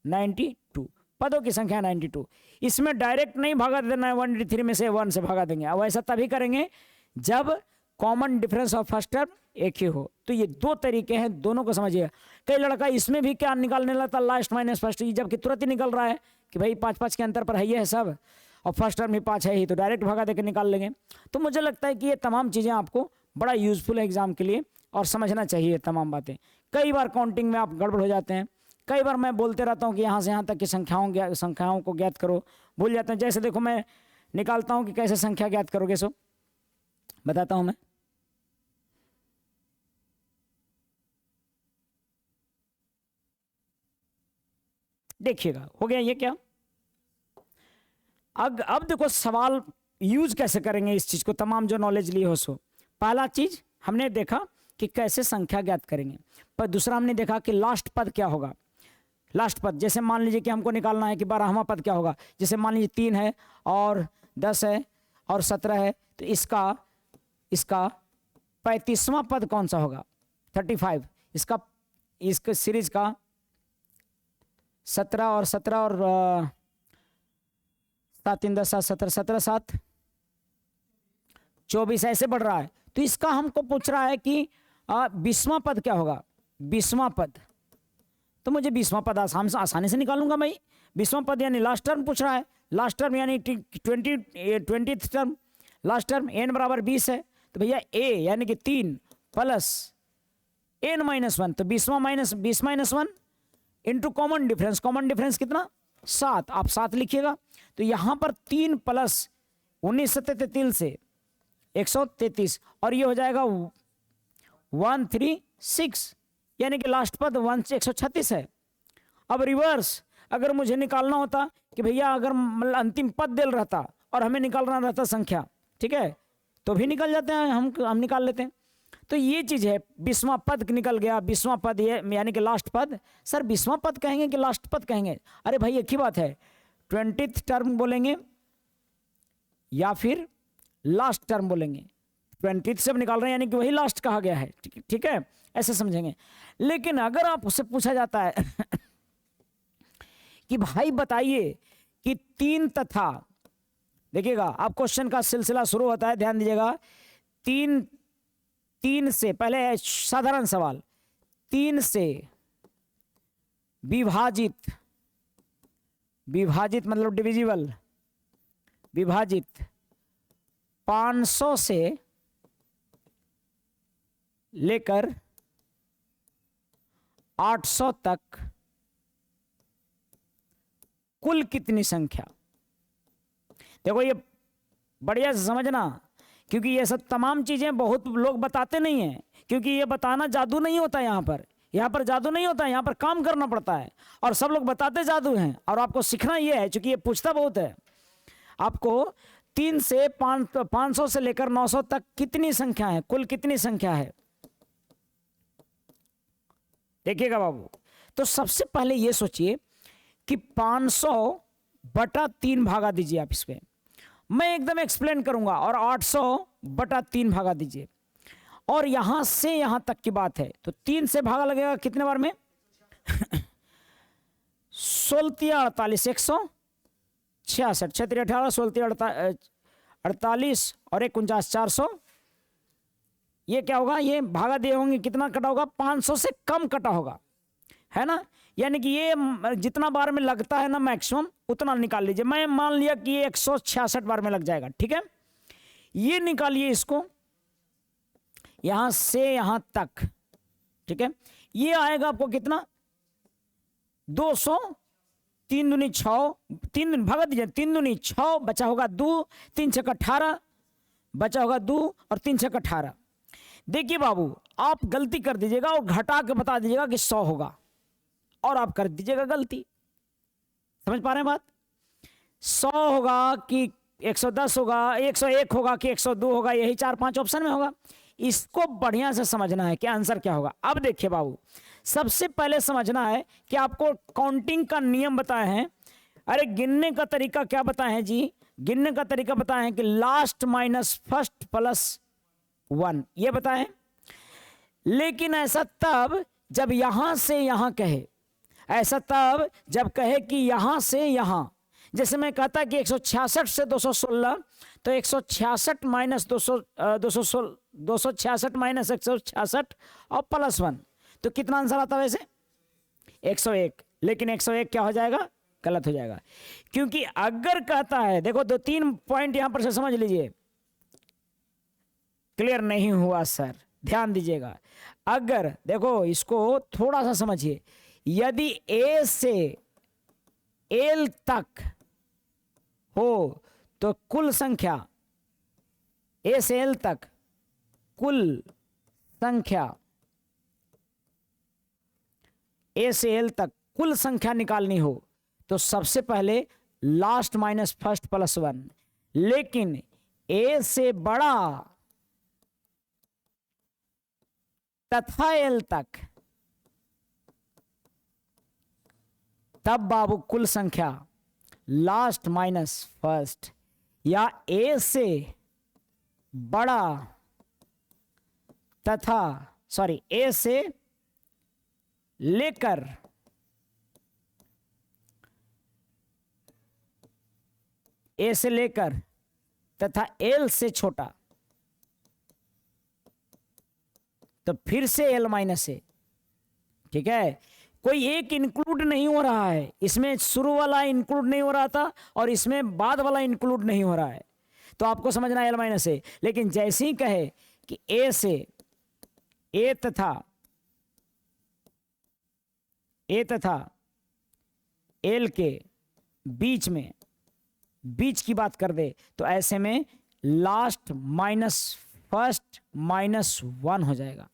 92, पदों की संख्या 92। इसमें डायरेक्ट नहीं भागा देना है 183 में से 1 से भागा देंगे। अब ऐसा तभी करेंगे जब common difference of first term एक ही हो। तो ये दो तरीके हैं, दोनों को समझिए। कई लड़का इसमें भी क्या निकालने लगता, लास्ट माइनस फर्स्ट, जबकि तुरंत ही निकल रहा है कि भाई 5-5 के अंतर पर है, ये है सब, और फर्स्ट टर्म भी 5 है ही, तो डायरेक्ट भगा देकर निकाल लेंगे। तो मुझे लगता है कि ये तमाम चीज़ें आपको बड़ा यूजफुल है एग्जाम के लिए, और समझना चाहिए तमाम बातें। कई बार काउंटिंग में आप गड़बड़ हो जाते हैं, कई बार मैं बोलते रहता हूँ कि यहाँ से यहाँ तक की संख्याओं को ज्ञात करो, भूल जाते हैं। जैसे देखो मैं निकालता हूँ कि कैसे संख्या ज्ञात करोगे, सो बताता हूँ मैं। देखिएगा हो गया ये क्या। अब देखो सवाल यूज कैसे करेंगे इस चीज को, तमाम जो नॉलेज ली हो सो। पहला चीज हमने देखा कि कैसे संख्या ज्ञात करेंगे, पर दूसरा हमने देखा कि लास्ट पद क्या होगा। लास्ट पद जैसे मान लीजिए कि हमको निकालना है कि 12वां पद क्या होगा। जैसे मान लीजिए 3 है और 10 है और 17 है, तो इसका 35वां पद कौन सा होगा, 35। इसका सीरीज का 17 और 7 3 10 7 17 17 7 24 ऐसे बढ़ रहा है। तो इसका हमको पूछ रहा है कि 20वां पद क्या होगा, 20वां पद। तो मुझे 20वां पद आसानी से निकालूंगा भाई। 20वां पद यानी लास्ट टर्म पूछ रहा है, लास्ट टर्म यानी 20th term, last term n बराबर 20 है। तो भैया a यानी कि 3 प्लस n माइनस 1, तो 20वां minus 20 minus 1 into common difference. Common difference कितना, 7, आप 7 लिखिएगा। तो यहाँ पर 3 प्लस 19 33 से 133, और ये हो जाएगा 136, यानी कि लास्ट पद 1 से 136 है। अब रिवर्स अगर मुझे निकालना होता कि भैया अगर अंतिम पद दिल रहता और हमें निकालना रहता संख्या, ठीक है, तो भी निकल जाते हैं, हम निकाल लेते हैं। तो ये चीज है, 20वां पद निकल गया, 20वां पद ये यानी कि लास्ट पद। सर 20वां पद कहेंगे कि लास्ट पद कहेंगे? अरे भाई एक ही बात है, 20th टर्म बोलेंगे या फिर लास्ट टर्म बोलेंगे। 20th से निकाल रहे हैं यानी कि वही लास्ट कहा गया है, ठीक है, ऐसे समझेंगे। लेकिन अगर आप उससे पूछा जाता है कि भाई बताइए कि 3 तथा, देखिएगा आप क्वेश्चन का सिलसिला शुरू होता है, ध्यान दीजिएगा। 3 से पहले है साधारण सवाल, 3 से विभाजित मतलब डिविजिबल, विभाजित 500 से लेकर 800 तक कुल कितनी संख्या। देखो ये बढ़िया से समझना, क्योंकि ये सब तमाम चीजें बहुत लोग बताते नहीं हैं, क्योंकि ये बताना जादू नहीं होता। यहाँ पर जादू नहीं होता, यहाँ पर काम करना पड़ता है। और सब लोग बताते जादू हैं, और आपको सीखना ये है, क्योंकि ये पूछता बहुत है आपको। 3 से 500 से लेकर 900 तक कितनी संख्या है, कुल कितनी संख्या है। देखिएगा बाबू, तो सबसे पहले ये सोचिए कि 500 बटा 3 भागा दीजिए आप इसमें, मैं एकदम एक्सप्लेन करूंगा, और 800 बटा 3 भागा दीजिए। और यहां से यहां तक की बात है, तो 3 से भागा लगेगा कितने बार में 16 48 166, 6 18 16 48 और 1 49 400। ये क्या होगा, ये भागा दिए होंगे, कितना कटा होगा, 500 से कम कटा होगा, है ना। यानी कि ये जितना बार में लगता है ना मैक्सिमम, उतना निकाल लीजिए। मैं मान लिया कि ये 166 बार में लग जाएगा, ठीक है। ये निकालिए इसको यहां से यहां तक, ठीक है। ये आएगा आपको कितना, 200, 3 दूनी 6, 3 दूनी भागा दीजिए, 3 दूनी 6, बचा होगा 2, 3 6 18, बचा होगा 2 और 3 6 18। देखिए बाबू, आप गलती कर दीजिएगा और घटा के बता दीजिएगा कि 100 होगा, और आप कर दीजिएगा गलती। समझ पा रहे हैं बात? 100 होगा कि 110 होगा, 101 होगा कि 102 होगा, यही 4-5 ऑप्शन में होगा। इसको बढ़िया से समझना है कि आंसर क्या होगा। अब देखिए बाबू, सबसे पहले समझना है कि आपको काउंटिंग का नियम बताए हैं। अरे गिनने का तरीका क्या बताए हैं जी, गिनने का तरीका बताए हैं कि लास्ट माइनस फर्स्ट प्लस 1, ये बताए। लेकिन ऐसा तब जब यहां से यहां कहे, ऐसा तब जब कहे कि यहां से यहां, जैसे मैं कहता कि 166 से 216, तो 166 माइनस 266 माइनस 166 और +1, तो कितना आंसर आता वैसे 101। लेकिन 101 क्या हो जाएगा, गलत हो जाएगा। क्योंकि अगर कहता है, देखो 2-3 पॉइंट यहां पर से समझ लीजिए, क्लियर नहीं हुआ सर, ध्यान दीजिएगा। अगर देखो इसको थोड़ा सा समझिए, यदि ए से एल तक हो तो कुल संख्या, ए से एल तक कुल संख्या, ए से एल तक कुल संख्या निकालनी हो तो सबसे पहले लास्ट माइनस फर्स्ट +1। लेकिन ए से बड़ा तथा एल तक, तब बाबू कुल संख्या लास्ट माइनस फर्स्ट, या ए से बड़ा तथा ए से लेकर तथा एल से छोटा, तो फिर से एल माइनस ए। ठीक है, कोई एक इंक्लूड नहीं हो रहा है, इसमें शुरू वाला इंक्लूड नहीं हो रहा था और इसमें बाद वाला इंक्लूड नहीं हो रहा है, तो आपको समझना एल माइनस ए। लेकिन जैसे ही कहे कि ए से ए तथा एल के बीच की बात कर दे, तो ऐसे में लास्ट माइनस फर्स्ट -1 हो जाएगा।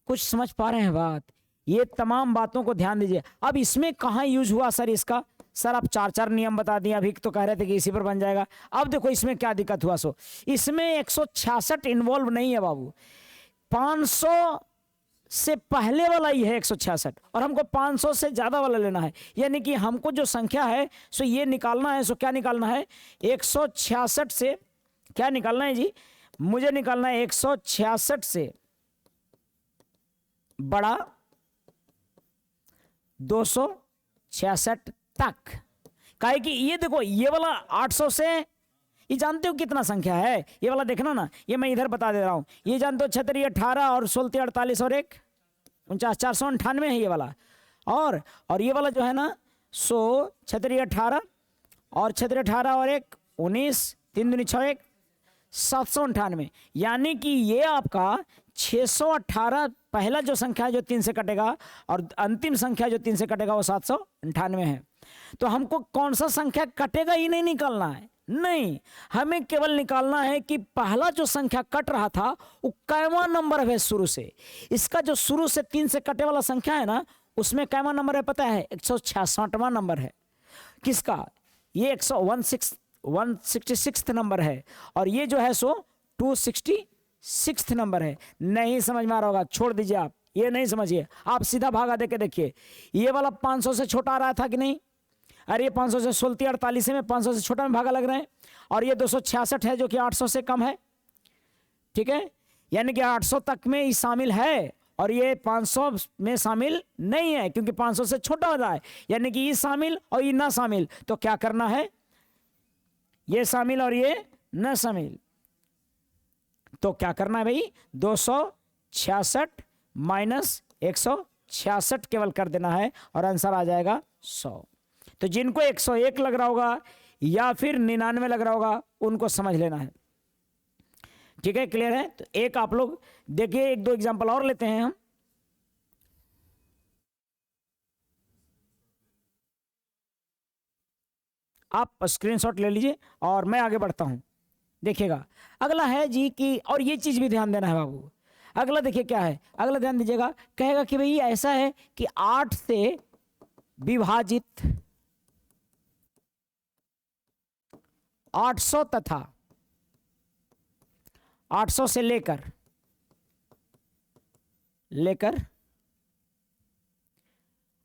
कुछ समझ पा रहे हैं बात? ये तमाम बातों को ध्यान दीजिए। अब इसमें कहाँ यूज हुआ सर इसका? सर आप 4 नियम बता दिए, अभी तो कह रहे थे कि इसी पर बन जाएगा। अब देखो इसमें क्या दिक्कत हुआ। सो इसमें 166 इन्वॉल्व नहीं है बाबू, 500 से पहले वाला ही है 166, और हमको 500 से ज्यादा वाला लेना है। यानी कि हमको जो संख्या है सो ये निकालना है। सो क्या निकालना है? 166 से क्या निकालना है जी? मुझे निकालना है 166 से बड़ा 266 तक। काहे कि ये देखो, ये वाला 800 से, ये जानते हो कितना संख्या है? ये वाला देखना ना, ये मैं इधर बता दे रहा हूं। ये जानते हो 6 18 और 16 48 और 1 49, 498 है ये वाला। और ये वाला जो है ना, 6 18 और 6 18 और 1 19, 3 दूनी 6 1 798। यानी कि ये आपका 618 पहला जो संख्या है जो 3 से कटेगा, और अंतिम संख्या जो 3 से कटेगा वो 798 है। तो हमको कौन सा संख्या कटेगा ही नहीं निकालना है, नहीं, हमें केवल निकालना है कि पहला जो संख्या कट रहा था वो कैवा नंबर है शुरू से। इसका जो शुरू से 3 से कटे वाला संख्या है ना, उसमें कैवा नंबर है पता है? 166वां नंबर है। किसका? ये 166 नंबर है, और ये जो है सो 266 नंबर है। नहीं समझ में आ रहा होगा, छोड़ दीजिए आप, ये नहीं समझिए, आप सीधा भागा दे के देखिए। ये वाला 500 से छोटा आ रहा था कि नहीं? अरे ये 500 से 16 48 में 500 से छोटा में भागा लग रहे हैं, और ये 266 है जो कि 800 से कम है। ठीक है, यानी कि 800 तक में ये शामिल है और ये 500 में शामिल नहीं है, क्योंकि 500 से छोटा हो रहा है। यानी कि ये शामिल और ये ना शामिल, तो क्या करना है? ये शामिल और ये न शामिल, तो क्या करना है भाई? 266 माइनस 166 केवल कर देना है, और आंसर आ जाएगा 100। तो जिनको 101 लग रहा होगा या फिर 99 लग रहा होगा, उनको समझ लेना है। ठीक है, क्लियर है? तो एक आप लोग देखिए, 1-2 एग्जांपल और लेते हैं हम। आप स्क्रीनशॉट ले लीजिए और मैं आगे बढ़ता हूं। देखिएगा, अगला है जी कि, और ये चीज भी ध्यान देना है बाबू। अगला देखिए क्या है, अगला ध्यान दीजिएगा। कहेगा कि भाई ऐसा है कि 8 से विभाजित 800 तथा 800 से लेकर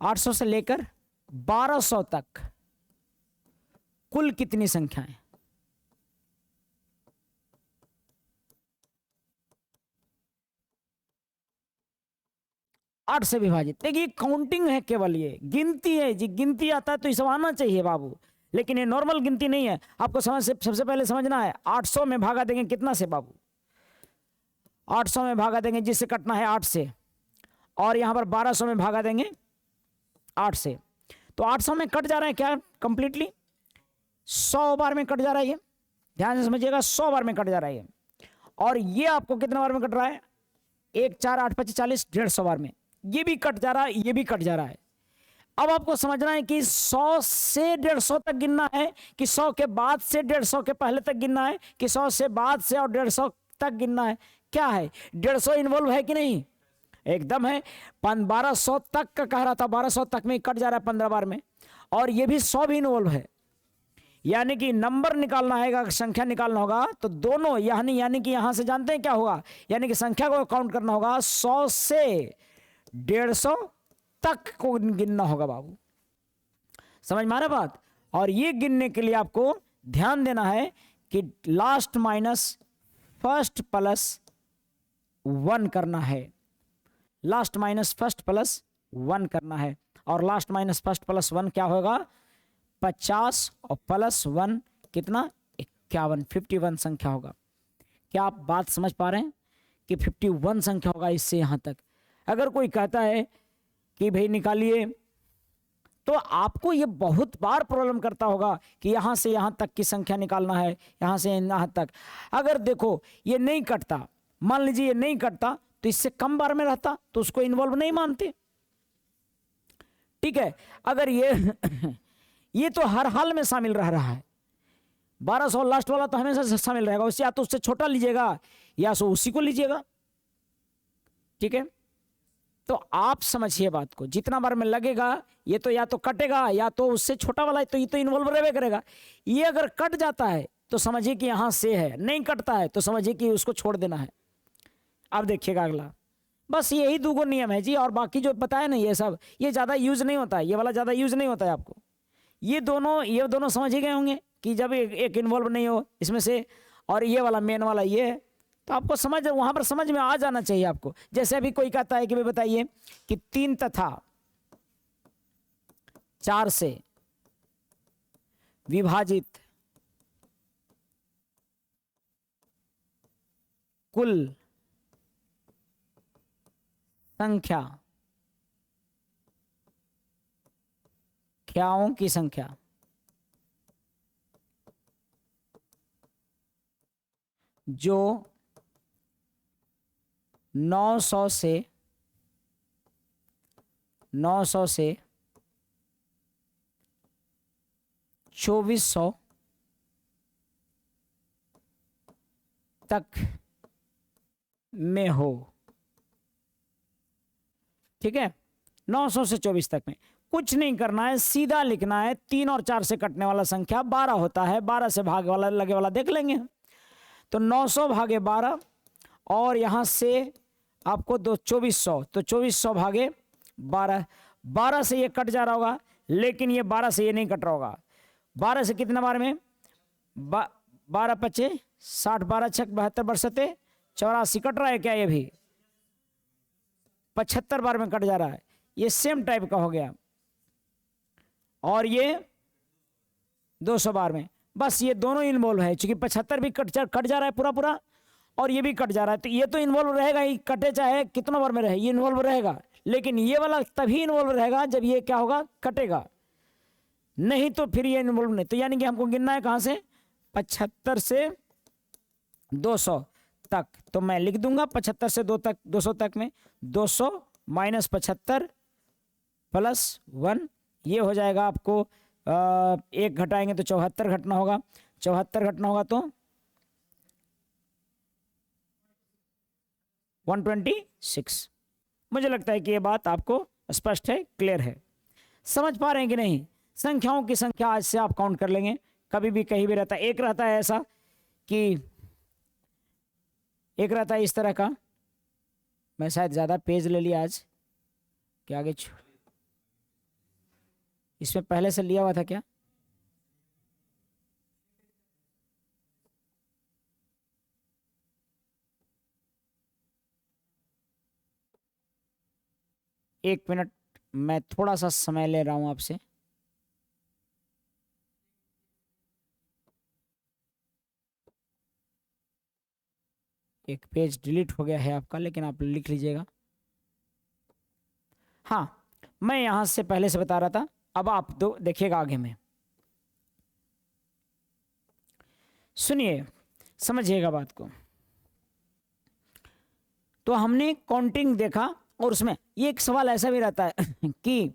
800 से लेकर 1200 तक कुल कितनी संख्याएं? 8 से विभाजित। देखिए काउंटिंग है, केवल ये गिनती है जी, गिनती आता है तो ये सब आना चाहिए बाबू, लेकिन ये नॉर्मल गिनती नहीं है। आपको सबसे पहले समझना है 800 में भागा देंगे कितना से बाबू, 800 में भागा देंगे जिससे कटना है 8 से, और यहां पर 1200 में भागा देंगे 8 से, तो 800 में कट जा रहा है क्या कंप्लीटली, 100 बार में कट जा रहा है ये, ध्यान से समझिएगा, 100 बार में कट जा रहा है ये। और ये आपको कितने बार में कट रहा है, 1 4 8 25 40, 150 बार में ये भी कट जा रहा है, ये भी कट जा रहा है। अब आपको समझना है कि 100 से 150 तक गिनना है, कि 100 के बाद से 150 के पहले तक गिनना है, कि 100 से बाद से और 150 तक गिनना है। क्या है, 150 इन्वॉल्व है कि नहीं, एकदम है। 1200 तक का कह रहा था, 1200 तक में कट जा रहा है 15 बार में, और ये भी 100 भी इन्वॉल्व है। यानी कि नंबर निकालना है, अगर संख्या निकालना होगा तो दोनों, यानी कि यहां से जानते हैं क्या होगा, यानी कि संख्या को काउंट करना होगा, 100 से 150 तक को गिनना होगा बाबू, समझ में आ रहा बात। और ये गिनने के लिए आपको ध्यान देना है कि लास्ट माइनस फर्स्ट प्लस 1 करना है, लास्ट माइनस फर्स्ट प्लस 1 करना है, और लास्ट माइनस फर्स्ट प्लस 1 क्या होगा, 50 और प्लस 1 कितना, 51, 51 संख्या होगा। क्या आप बात समझ पा रहे हैं कि 51 संख्या होगा इससे यहां तक। अगर कोई कहता है कि भाई निकालिए, तो आपको ये बहुत बार प्रॉब्लम करता होगा कि यहां से यहां तक की संख्या निकालना है, यहां से यहां तक। अगर देखो ये नहीं कटता, मान लीजिए ये नहीं कटता, तो इससे कम बार में रहता तो उसको इन्वॉल्व नहीं मानते, ठीक है। अगर ये तो हर हाल में शामिल रह रहा है, 1200 लास्ट वाला तो हमेशा शामिल रहेगा, उससे या तो उससे छोटा लीजिएगा या सो उसी को लीजिएगा, ठीक है। तो आप समझिए बात को, जितना बार में लगेगा ये तो या तो कटेगा या तो उससे छोटा वाला है, तो ये तो इन्वॉल्व रहे करेगा। ये अगर कट जाता है तो समझिए कि यहां से है, नहीं कटता है तो समझिए कि उसको छोड़ देना है। अब देखिएगा अगला, बस यही 2 नियम है जी, और बाकी जो बताया ना ये सब, ये ज़्यादा यूज नहीं होता है, ये वाला ज़्यादा यूज नहीं होता है आपको। ये दोनों समझ ही गए होंगे कि जब एक इन्वॉल्व नहीं हो इसमें से, और ये वाला मेन वाला ये है, तो आपको समझ वहां पर समझ में आ जाना चाहिए आपको। जैसे अभी कोई कहता है कि भाई बताइए कि 3 तथा 4 से विभाजित कुल संख्या क्याओं की संख्या जो 900 से 2400 तक में हो, ठीक है। 900 से 24 तक में कुछ नहीं करना है, सीधा लिखना है। 3 और 4 से कटने वाला संख्या 12 होता है, 12 से भाग वाला लगे वाला देख लेंगे। तो 900 भागे 12, और यहां से आपको 2400, तो 2400 भागे 12, 12 से ये कट जा रहा होगा, लेकिन ये 12 से ये नहीं कट रहा होगा। 12 से कितने बार में, 12 पच्चे 60, 12 छक 72 बरसते 84 कट रहा है क्या, ये भी 75 बार में कट जा रहा है, ये सेम टाइप का हो गया। और ये 200 बार में, बस ये दोनों इन्वॉल्व है, क्योंकि 75 भी कट जा रहा है पूरा पूरा, और ये भी कट जा रहा है, तो ये तो इन्वॉल्व रहेगा ही, कटे चाहे कितना बार में रहे ये इन्वॉल्व रहेगा। लेकिन ये वाला तभी इन्वॉल्व रहेगा जब ये क्या होगा, कटेगा, नहीं तो फिर ये इन्वॉल्व नहीं। तो यानी कि हमको गिनना है कहां से, 75 से 200 तक। तो मैं लिख दूंगा 75 से 200 तक में 200 माइनस 75 प्लस 1, ये हो जाएगा आपको 1 घटाएंगे तो 74 घटना होगा, 74 घटना होगा तो 126। मुझे लगता है कि ये बात आपको स्पष्ट है, क्लियर है, समझ पा रहे हैं कि नहीं। संख्याओं की संख्या आज से आप काउंट कर लेंगे, कभी भी कहीं भी रहता है। एक रहता है ऐसा कि एक रहता है इस तरह का, मैं शायद ज़्यादा पेज ले लिया आज, क्या आगे इसमें पहले से लिया हुआ था क्या, एक मिनट, मैं थोड़ा सा समय ले रहा हूं आपसे। एक पेज डिलीट हो गया है आपका, लेकिन आप लिख लीजिएगा। हाँ, मैं यहां से पहले से बता रहा था, अब आप दो देखिएगा आगे में, सुनिए, समझिएगा बात को। तो हमने काउंटिंग देखा, और उसमें ये एक सवाल ऐसा भी रहता है कि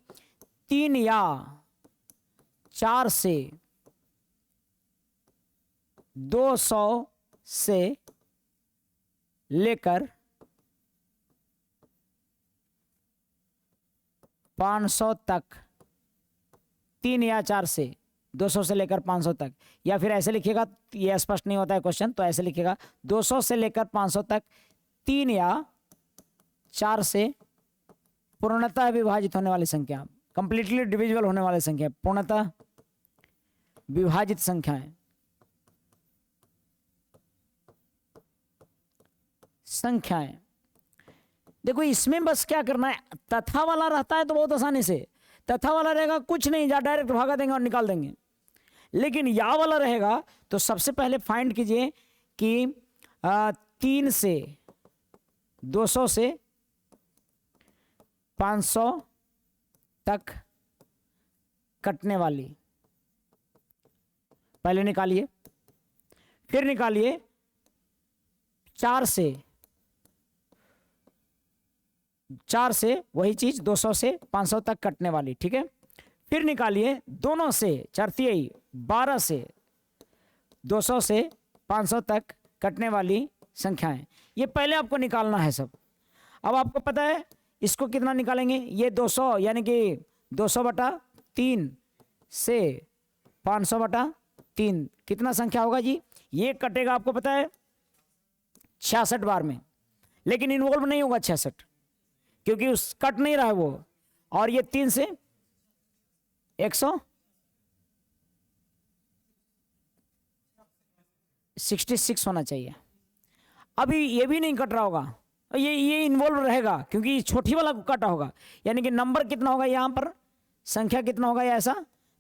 3 या 4 से 200 से लेकर 500 तक, 3 या 4 से 200 से लेकर 500 तक, या फिर ऐसे लिखिएगा, ये स्पष्ट नहीं होता है क्वेश्चन, तो ऐसे लिखिएगा 200 से लेकर 500 तक 3 या 4 से पूर्णतः विभाजित होने वाली संख्या, कंप्लीटली डिविजिबल होने वाली संख्या, पूर्णतः विभाजित संख्याएं, संख्याएं। देखो इसमें बस क्या करना है, तथा वाला रहता है तो बहुत आसानी से, तथा वाला रहेगा कुछ नहीं, जा डायरेक्ट भागा देंगे और निकाल देंगे। लेकिन या वाला रहेगा तो सबसे पहले फाइंड कीजिए कि 3 से 200 से 500 तक कटने वाली, पहले निकालिए, फिर निकालिए 4 से वही चीज 200 से 500 तक कटने वाली, ठीक है। फिर निकालिए दोनों से 4 तिहाई 12 से 200 से 500 तक कटने वाली संख्याएं। ये पहले आपको निकालना है सब। अब आपको पता है इसको कितना निकालेंगे, ये 200 यानी कि 200/3 से 500/3 कितना संख्या होगा जी, ये कटेगा आपको पता है 66 बार में, लेकिन इन्वॉल्व नहीं होगा 66, क्योंकि उस कट नहीं रहा है वो। और ये 3 से 166 होना चाहिए। अभी ये भी नहीं कट रहा होगा, ये इन्वॉल्व रहेगा, क्योंकि छोटी वाला को कटा होगा। यानी कि नंबर कितना होगा यहाँ पर, संख्या कितना होगा या ऐसा,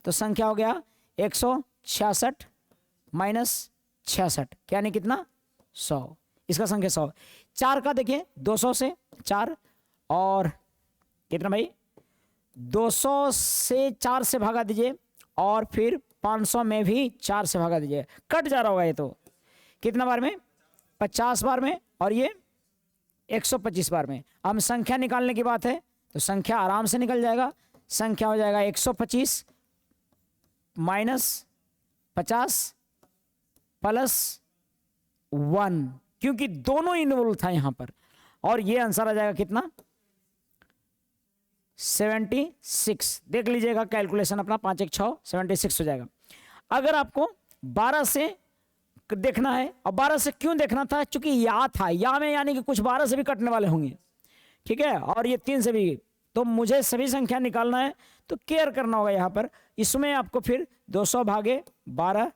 तो संख्या हो गया 166 माइनस 66, यानी कितना 100, इसका संख्या 100। 4 का देखिए 200 से 4 और कितना भाई 200 से 4 से भागा दीजिए, और फिर 500 में भी 4 से भागा दीजिए, कट जा रहा होगा ये तो कितना बार में, 50 बार में, और ये 125 बार में। हम संख्या निकालने की बात है तो संख्या आराम से निकल जाएगा। संख्या हो जाएगा 125 माइनस 50 प्लस 1, क्योंकि दोनों इन्वॉल्व था यहां पर, और ये आंसर आ जाएगा कितना 76। देख लीजिएगा कैलकुलेशन अपना, 5 1 6 76 हो जाएगा। अगर आपको 12 से देखना है, और 12 से क्यों देखना था, चूंकि या था, या में यानी कि कुछ 12 से भी कटने वाले होंगे, ठीक है, और ये 3 से भी, तो मुझे सभी संख्या निकालना है, तो केयर करना होगा यहाँ पर। इसमें आपको फिर 200 भागे 12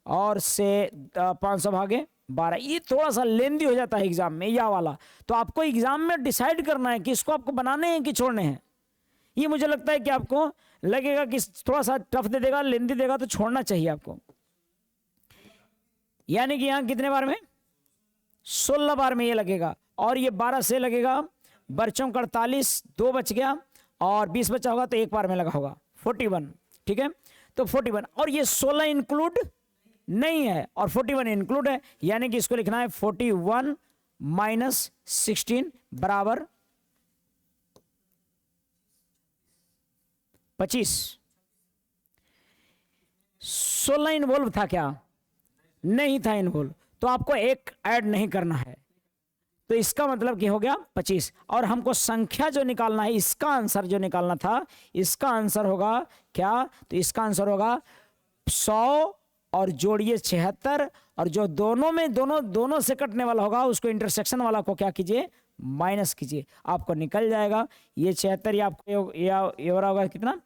और से 500 भागे 12, ये थोड़ा सा लेंदी हो जाता है एग्जाम में या वाला, तो आपको एग्जाम में डिसाइड करना है कि इसको आपको बनाने हैं कि छोड़ने हैं। ये मुझे लगता है कि आपको लगेगा कि थोड़ा सा टफ दे देगा, लेंदी देगा, तो छोड़ना चाहिए आपको। यानी कि यहाँ कितने बार में 16 बार में ये लगेगा, और ये 12 से लगेगा, बच्चों का 48, 2 बच गया, और 20 बचा होगा तो 1 बार में लगा होगा 41, ठीक है। तो 41, और ये 16 इंक्लूड नहीं है और 41 इंक्लूड है, यानी कि इसको लिखना है 41 माइनस 16 बराबर 25। 16 इन्वॉल्व था क्या, नहीं था इन्वॉल्व, तो आपको एक ऐड नहीं करना है, तो इसका मतलब क्या हो गया 25। और हमको संख्या जो निकालना है, इसका आंसर जो निकालना था, इसका आंसर होगा क्या, तो इसका आंसर होगा 100 और जोड़िए 76, और जो दोनों में दोनों से कटने वाला होगा उसको इंटरसेक्शन वाला को क्या कीजिए, माइनस कीजिए, आपको निकल जाएगा ये 76, या आपको ये हो रहा होगा कितना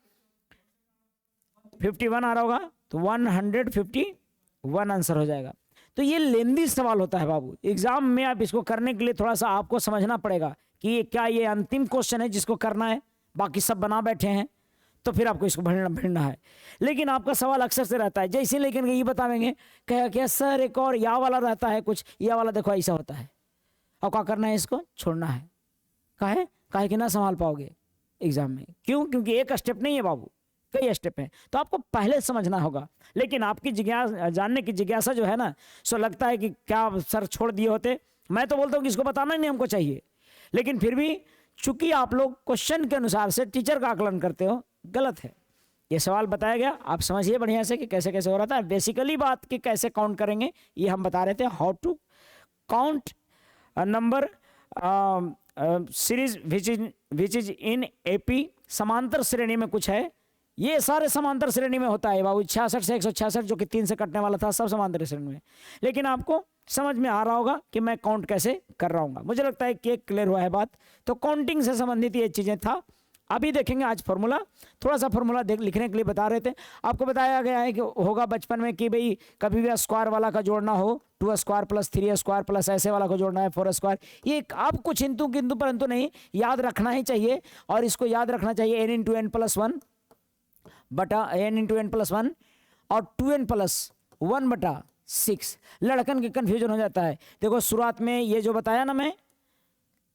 51 आ रहा होगा, तो 151 आंसर हो जाएगा। तो ये लेंदी सवाल होता है बाबू, एग्जाम में आप इसको करने के लिए थोड़ा सा आपको समझना पड़ेगा कि क्या ये अंतिम क्वेश्चन है जिसको करना है, बाकी सब बना बैठे हैं, तो फिर आपको इसको भिड़ना है। लेकिन आपका सवाल अक्सर से रहता है, जैसे लेकिन ये बतावेंगे क्या क्या सर एक और या वाला रहता है, कुछ या वाला देखो ऐसा होता है, और क्या करना है, इसको छोड़ना है। काहे कि ना संभाल पाओगे एग्जाम में। क्यों? क्योंकि एक स्टेप नहीं है बाबू, कई स्टेप हैं, तो आपको पहले समझना होगा। लेकिन आपकी जिज्ञासा, जानने की जिज्ञासा जो है ना, सो लगता है कि क्या सर छोड़ दिए होते। मैं तो बोलता हूँ कि इसको बताना ही नहीं हमको चाहिए, लेकिन फिर भी चूंकि आप लोग क्वेश्चन के अनुसार से टीचर का आकलन करते हो, गलत है। ये सवाल बताया गया, आप समझिए बढ़िया से कि कैसे कैसे हो रहा था। बेसिकली बात कि कैसे काउंट करेंगे ये हम बता रहे थे, how to count number series which is in AP. समांतर श्रेणी में कुछ है, ये सारे समांतर श्रेणी में होता है बाबू, 66 से 166 जो कि 3 से कटने वाला था, सब समांतर श्रेणी में। लेकिन आपको समझ में आ रहा होगा कि मैं काउंट कैसे कर रहा हूँ। मुझे लगता है कि क्लियर हुआ है बात। तो काउंटिंग से संबंधित ये चीज़ें था। अभी देखेंगे आज फॉर्मूला, थोड़ा सा फॉर्मूला लिखने के लिए बता रहे थे। आपको बताया गया है कि होगा बचपन में कि भाई कभी भी स्क्वायर वाला का जोड़ना हो, 2 स्क्वायर प्लस 3 स्क्वायर प्लस ऐसे वाला को जोड़ना है 4 स्क्वायर। ये आप कुछ इंतु किंतु परंतु नहीं, याद रखना ही चाहिए। और इसको याद रखना चाहिए n × n + 1 बटा n × n + 1 और 2n + 1/6। लड़कन के कन्फ्यूजन हो जाता है। देखो शुरुआत में ये जो बताया ना मैं,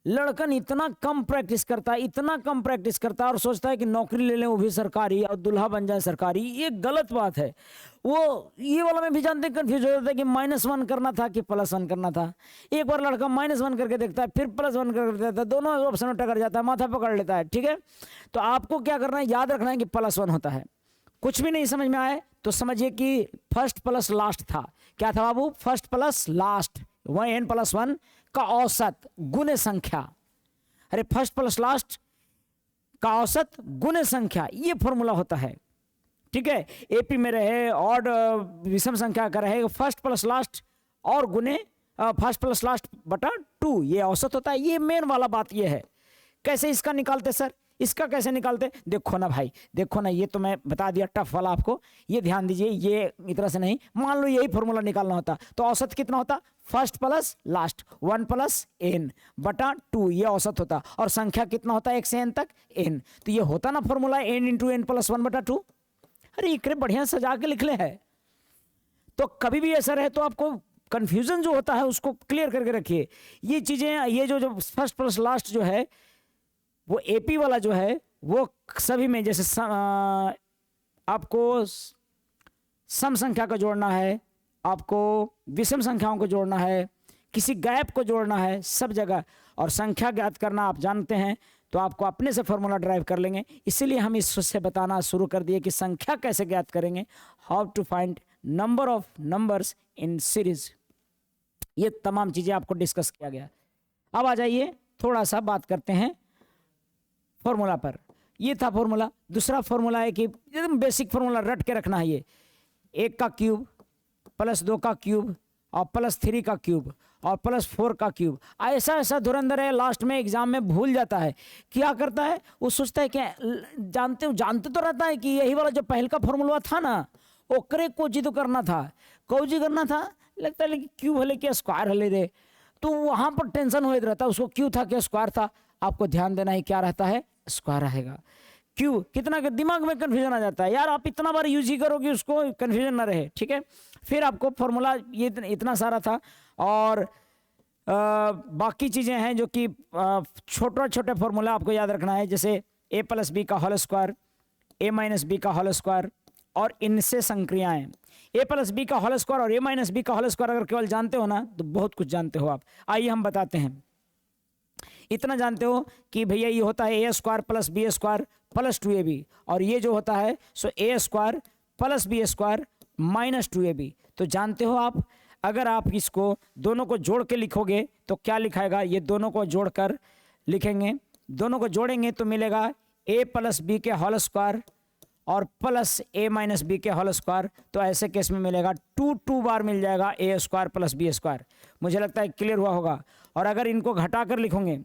लड़कन इतना कम प्रैक्टिस करता है, इतना कम प्रैक्टिस करता है और सोचता है कि नौकरी ले लें वो भी सरकारी और दुल्हा बन जाए सरकारी। ये गलत बात है। वो ये वाला में भी जानते हैं, कन्फ्यूज हो जाता है कि -1 करना था कि +1 करना था। एक बार लड़का -1 करके देखता है, फिर +1 करके देखता है, दोनों ऑप्शन में टकर जाता है, माथा पकड़ लेता है। ठीक है, तो आपको क्या करना है, याद रखना है कि +1 होता है। कुछ भी नहीं समझ में आए तो समझिए कि फर्स्ट प्लस लास्ट था। क्या था बाबू? फर्स्ट प्लस लास्ट, n + 1 का औसत गुणे संख्या। अरे फर्स्ट प्लस लास्ट का औसत गुणे संख्या, ये फॉर्मूला होता है। ठीक है, एपी में रहे और विषम संख्या का रहे, फर्स्ट प्लस लास्ट और गुणे फर्स्ट प्लस लास्ट बटा 2, ये औसत होता है। ये मेन वाला बात ये है। कैसे इसका निकालते सर? इसका कैसे निकालते? देखो ना भाई, देखो ना, ये तो मैं बता दिया टफ वाला आपको, ये ध्यान दीजिए। ये इस तरह से नहीं, मान लो यही फॉर्मूला निकालना होता तो औसत कितना होता? फर्स्ट प्लस लास्ट 1 + n बटा 2, ये औसत होता। और संख्या कितना होता है 1 से n तक? n। तो ये होता ना फॉर्मूला n × n + 1/2। अरे इकरे बढ़िया सजा के लिख ले है। तो कभी भी ऐसा रहे तो आपको कंफ्यूजन जो होता है उसको क्लियर करके रखिए। ये चीजें, ये जो फर्स्ट प्लस लास्ट जो है वो एपी वाला जो है वो सभी में, जैसे आपको सम संख्या को जोड़ना है, आपको विषम संख्याओं को जोड़ना है, किसी गैप को जोड़ना है, सब जगह। और संख्या ज्ञात करना आप जानते हैं, तो आपको अपने से फॉर्मूला ड्राइव कर लेंगे। इसीलिए हम इससे बताना शुरू कर दिए कि संख्या कैसे ज्ञात करेंगे, how to find number of numbers in series. ये तमाम चीज़ें आपको डिस्कस किया गया। अब आ जाइए थोड़ा सा बात करते हैं फॉर्मूला पर। ये था फॉर्मूला। दूसरा फॉर्मूला है कि एकदम बेसिक फॉर्मूला रट के रखना है। ये 1 का क्यूब + 2 का क्यूब और +3 का क्यूब और +4 का क्यूब। ऐसा धुरंधर है, लास्ट में एग्जाम में भूल जाता है। क्या करता है वो? सोचता है कि जानते तो रहता है कि यही वाला जो पहल का फॉर्मूला था ना, ओकरे को जी तो करना था, कौजी करना था, लगता है कि क्यूब हले क्या स्क्वायर हले रे। तो वहां पर टेंशन हो रहता है उसको, क्यों था क्या स्क्वायर था। आपको ध्यान देना है क्या रहता है, स्क्वायर रहेगा। क्यों? कितना के दिमाग में कंफ्यूजन आ जाता है यार, आप इतना बार यूज ही करोगे उसको कंफ्यूजन ना रहे। ठीक है, फिर आपको फॉर्मूला ये इतना सारा था। और बाकी चीजें हैं जो कि छोटे छोटे फॉर्मूला आपको याद रखना है, जैसे a + b का होल स्क्वायर, a - b का होल स्क्वायर और इनसे संक्रियाएं। a + b का होल स्क्वायर और a - b का होल स्क्वायर अगर केवल जानते हो ना तो बहुत कुछ जानते हो आप। आइए हम बताते हैं। इतना जानते हो कि भैया ये होता है a² + b² + 2ab, और ये जो होता है सो a² + b² - 2ab। तो जानते हो आप। अगर आप इसको दोनों को जोड़ के लिखोगे तो क्या लिखाएगा? ये दोनों को जोड़कर लिखेंगे, दोनों को जोड़ेंगे तो मिलेगा a + b के होल स्क्वायर और प्लस a - b के होल स्क्वायर। तो ऐसे केस में मिलेगा 2 बार मिल जाएगा a² + b²। मुझे लगता है क्लियर हुआ होगा। और अगर इनको घटाकर लिखोगे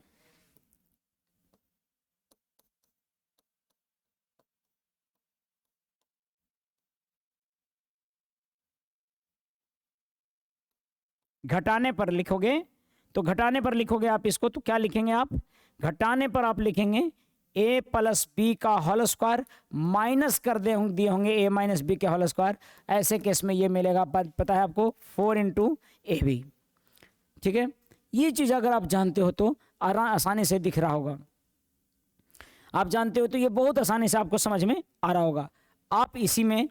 घटाने पर लिखोगे तो घटाने पर लिखोगे आप इसको, तो क्या लिखेंगे आप? घटाने पर आप लिखेंगे ए प्लस बी का होल स्क्वायर माइनस कर दिए होंगे ए माइनस बी के होल स्क्वायर। ऐसे केस में ये मिलेगा पता है आपको 4 इंटू ए बी। ठीक है, ये चीज़ अगर आप जानते हो तो आसानी से दिख रहा होगा, आप जानते हो तो ये बहुत आसानी से आपको समझ में आ रहा होगा। आप इसी में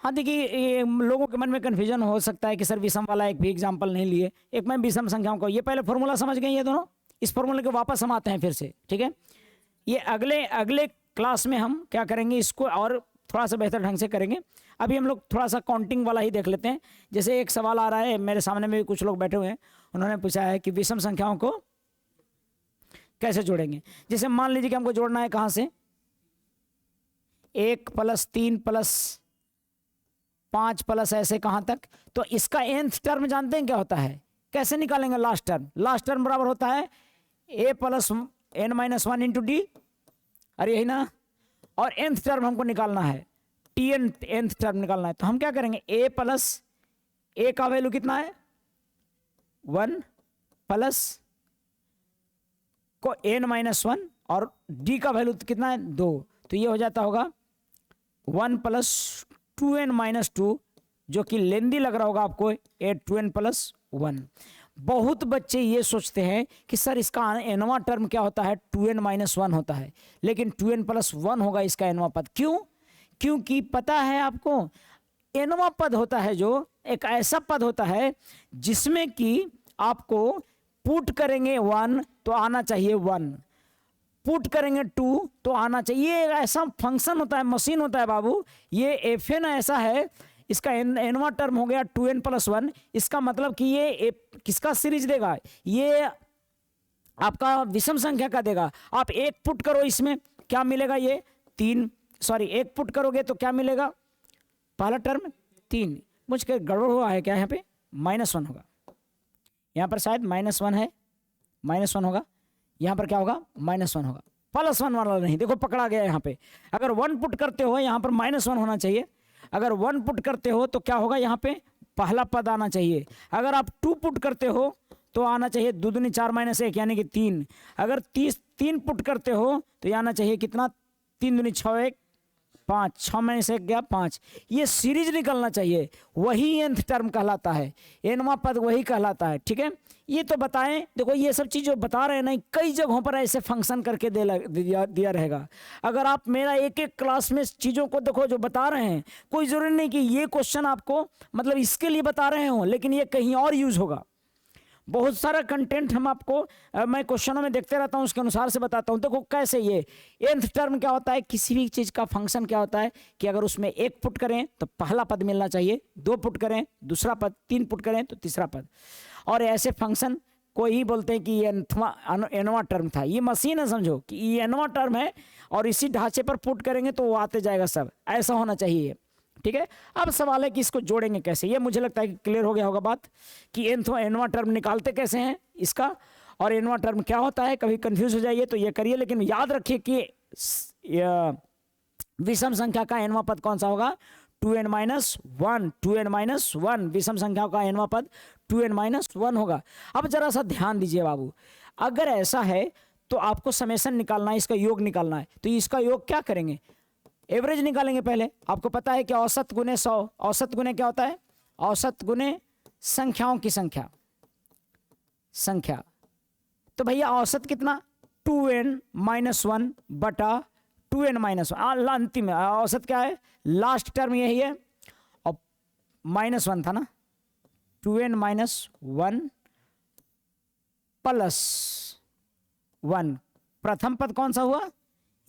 हाँ देखिए, ये लोगों के मन में कन्फ्यूजन हो सकता है कि सर विषम वाला एक भी एग्जाम्पल नहीं लिए। एक मैं विषम संख्याओं को, ये पहले फॉर्मूला समझ गए ये दोनों, इस फॉर्मूले के वापस हम आते हैं फिर से। ठीक है, ये अगले क्लास में हम क्या करेंगे, इसको और थोड़ा सा बेहतर ढंग से करेंगे। अभी हम लोग थोड़ा सा काउंटिंग वाला ही देख लेते हैं। जैसे एक सवाल आ रहा है, मेरे सामने में भी कुछ लोग बैठे हुए हैं, उन्होंने पूछा है कि विषम संख्याओं को कैसे जोड़ेंगे। जैसे मान लीजिए कि हमको जोड़ना है कहाँ से, 1 + 3 + 5 प्लस ऐसे कहाँ तक। तो इसका nth टर्म जानते हैं क्या होता है, कैसे निकालेंगे लास्ट टर्म। लास्ट टर्म बराबर होता है a + n - 1 इंटू डी, अरे यही ना। और nth टर्म हमको निकालना है, nth टर्म निकालना है। तो हम क्या करेंगे, a + a का वैल्यू कितना है 1 प्लस को n-1 और d का वैल्यू कितना है 2। तो ये हो जाता होगा 1 + 2n-2, जो कि लेंदी लग रहा होगा आपको, 2n + 1। बहुत बच्चे ये सोचते हैं कि सर इसका nवां टर्म क्या होता है, 2n-1 होता है, लेकिन 2n + 1 होगा इसका nवां पद। क्यों? क्योंकि पता है आपको, nवां पद होता है जो एक ऐसा पद होता है जिसमें कि आपको पुट करेंगे 1 तो आना चाहिए 1, पुट करेंगे 2 तो आना चाहिए। ये ऐसा फंक्शन होता है, मशीन होता है बाबू। ये fn ऐसा है, इसका nवां टर्म हो गया 2n + 1। इसका मतलब कि ये किसका सीरीज देगा, ये आपका विषम संख्या का देगा। आप 1 पुट करो, इसमें क्या मिलेगा, ये 3, सॉरी 1 पुट करोगे तो क्या मिलेगा, पहला टर्म 3। मुझे गड़बड़ हुआ है क्या, यहाँ पे -1 होगा, यहाँ पर शायद -1 है, -1 होगा, यहाँ पर क्या होगा -1 होगा, +1 वाला नहीं। देखो पकड़ा गया यहाँ पे। अगर 1 पुट करते हो यहाँ पर -1 होना चाहिए। अगर 1 पुट करते हो तो क्या होगा, यहाँ पे पहला पद आना चाहिए। अगर आप 2 पुट करते हो तो आना चाहिए 2 दूनी 4 -1 यानी कि 3। अगर 3 पुट करते हो तो ये आना चाहिए कितना, 3 दूनी 6 1 5, 6 -1 गया 5। ये सीरीज निकलना चाहिए, वही nth टर्म कहलाता है, nवां पद वही कहलाता है। ठीक है, ये तो बताएं। देखो ये सब चीज़ जो बता रहे हैं ना, कई जगहों पर ऐसे फंक्शन करके दिया रहेगा। अगर आप मेरा एक क्लास में चीज़ों को देखो जो बता रहे हैं, कोई ज़रूरी नहीं कि ये क्वेश्चन आपको मतलब इसके लिए बता रहे हो, लेकिन ये कहीं और यूज़ होगा। बहुत सारा कंटेंट हम आपको मैं क्वेश्चनों में देखते रहता हूँ, उसके अनुसार से बताता हूँ। देखो कैसे ये nth टर्म क्या होता है, किसी भी चीज़ का फंक्शन क्या होता है कि अगर उसमें 1 पुट करें तो पहला पद मिलना चाहिए, 2 पुट करें दूसरा पद, 3 पुट करें तो तीसरा पद। और ऐसे फंक्शन को ही बोलते हैं कि ये nवां टर्म था। ये मशीन है, समझो कि ये nवां टर्म है और इसी ढांचे पर पुट करेंगे तो वो आते जाएगा सब, ऐसा होना चाहिए। ठीक है, अब सवाल है कि इसको जोड़ेंगे कैसे। ये मुझे लगता है कि क्लियर हो गया होगा बात कि nवां टर्म निकालते कैसे हैं इसका, और nवां टर्म क्या होता है। कभी कंफ्यूज हो जाइए तो ये करिए, लेकिन याद रखिए कि विषम संख्या का nवां पद कौन सा होगा, 2n-1। 2n-1 विषम संख्या का nवां पद 2n-1 होगा। अब जरा सा ध्यान दीजिए बाबू, अगर ऐसा है तो आपको समेशन निकालना है, इसका योग निकालना है। तो इसका योग क्या करेंगे, एवरेज निकालेंगे पहले। आपको पता है कि औसत गुने 100, औसत गुने क्या होता है, औसत गुने संख्याओं की संख्या। तो भैया औसत कितना, 2n-1 बटा 2n-1। अंतिम औसत क्या है, लास्ट टर्म यही है, और -1 था ना, 2n-1 + 1। प्रथम पद कौन सा हुआ,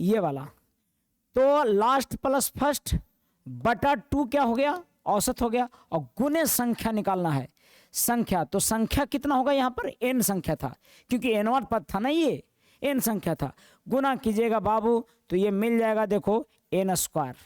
ये वाला। तो लास्ट प्लस फर्स्ट बटा 2 क्या हो गया, औसत हो गया। और गुने संख्या निकालना है, संख्या। तो संख्या कितना होगा, यहाँ पर n संख्या था, क्योंकि nवां पद था ना, ये n संख्या था। गुना कीजिएगा बाबू तो ये मिल जाएगा, देखो n स्क्वायर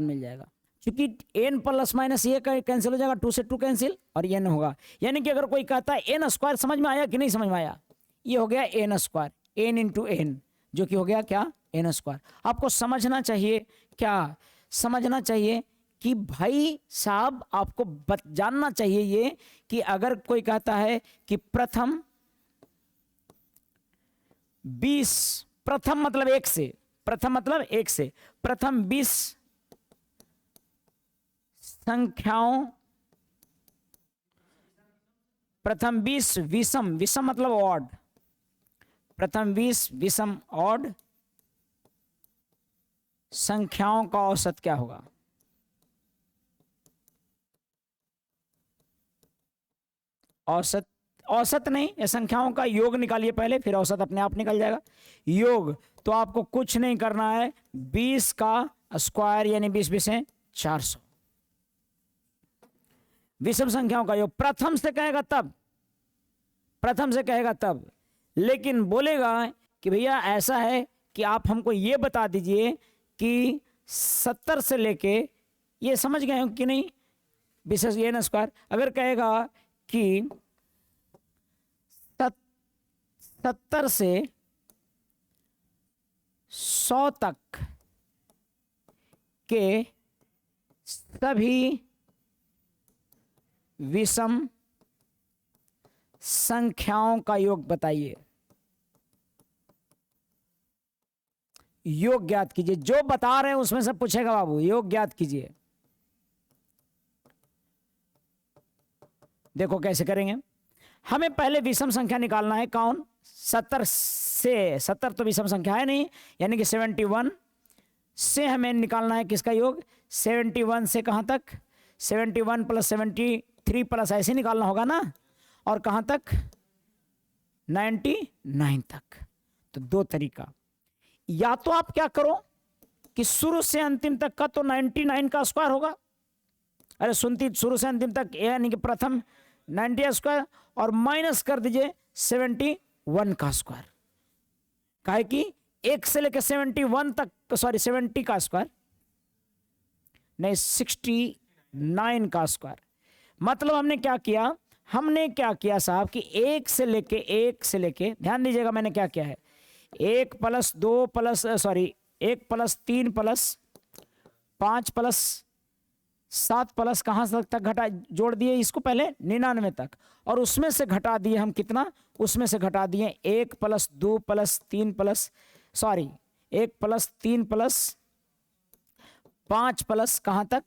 मिल जाएगा। क्योंकि n ± ये कैंसिल हो जाएगा, 2 से 2 कैंसिल, और n होगा। यानी कि अगर कोई कहता है n स्क्वायर, समझ में आया कि नहीं समझ में आया, ये हो गया n square, n into n, जो कि हो गया क्या, n स्क्वायर। आपको समझना चाहिए, क्या समझना चाहिए कि भाई साहब आपको जानना चाहिए ये कि अगर कोई कहता है कि प्रथम 20, प्रथम मतलब एक से, प्रथम मतलब एक से, प्रथम 20 संख्याओं, प्रथम 20 विषम, विषम मतलब ऑड, प्रथम 20 विषम ऑड संख्याओं का औसत क्या होगा? औसत, औसत नहीं, ये संख्याओं का योग निकालिए पहले, फिर औसत अपने आप निकल जाएगा। योग तो आपको कुछ नहीं करना है, 20 का स्क्वायर यानी 20 20 है 400। विषम संख्याओं का योग प्रथम से कहेगा तब, प्रथम से कहेगा तब, लेकिन बोलेगा कि भैया ऐसा है कि आप हमको ये बता दीजिए कि 70 से लेके, ये समझ गए हो कि नहीं, विशेष ये ना स्क्वायर, अगर कहेगा कि 70 से 100 तक के सभी विषम संख्याओं का योग बताइए। योग ज्ञात कीजिए, जो बता रहे हैं उसमें से पूछेगा बाबू, योग ज्ञात कीजिए। देखो कैसे करेंगे, हमें पहले विषम संख्या निकालना है। कौन? 70 से, 70 तो विषम संख्या है नहीं, यानी कि 71 से हमें निकालना है किसका योग? 71 से कहां तक? 71 प्लस 73 प्लस ऐसे निकालना होगा ना, और कहां तक? 99 तक। तो दो तरीका, या तो आप क्या करो कि शुरू से अंतिम तक का तो 99 का स्क्वायर होगा, अरे सुनती, शुरू से अंतिम तक यानी कि प्रथम 90 स्क्वायर, और माइनस कर दीजिए 71 का स्क्वायर। काहे कि 1 से लेकर 71 तक, सॉरी 70 का स्क्वायर नहीं, 69 का स्क्वायर। मतलब हमने क्या किया, हमने क्या किया साहब कि 1 से लेके ध्यान दीजिएगा, मैंने क्या किया है, 1 plus 2 plus, sorry 1 plus 3 plus 5 plus 7 plus कहाँ तक घटा, जोड़ दिए इसको पहले 99 तक, और उसमें से घटा दिए हम कितना, उसमें से घटा दिए 1 plus 2 plus 3 plus, sorry 1 plus 3 plus 5 plus कहाँ तक?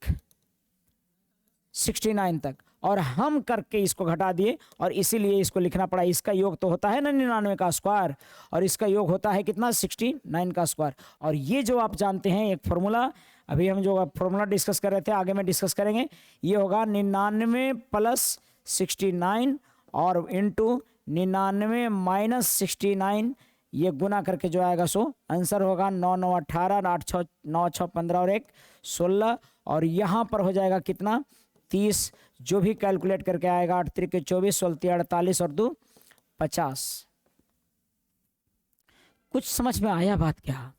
69 तक, और हम करके इसको घटा दिए, और इसीलिए इसको लिखना पड़ा। इसका योग तो होता है ना 99 का स्क्वायर, और इसका योग होता है कितना? 69 का स्क्वायर। और ये जो आप जानते हैं एक फॉर्मूला, अभी हम जो फॉर्मूला डिस्कस कर रहे थे, आगे में डिस्कस करेंगे, ये होगा 99 प्लस 69 और इंटू 99 माइनस 69, ये गुना करके जो आएगा सो आंसर होगा 9 9 18, 8 6 9 6 15 और 1 16, और यहाँ पर हो जाएगा कितना? 30, जो भी कैलकुलेट करके आएगा 8 3 24, 16 48 और 2 50। कुछ समझ में आया बात क्या?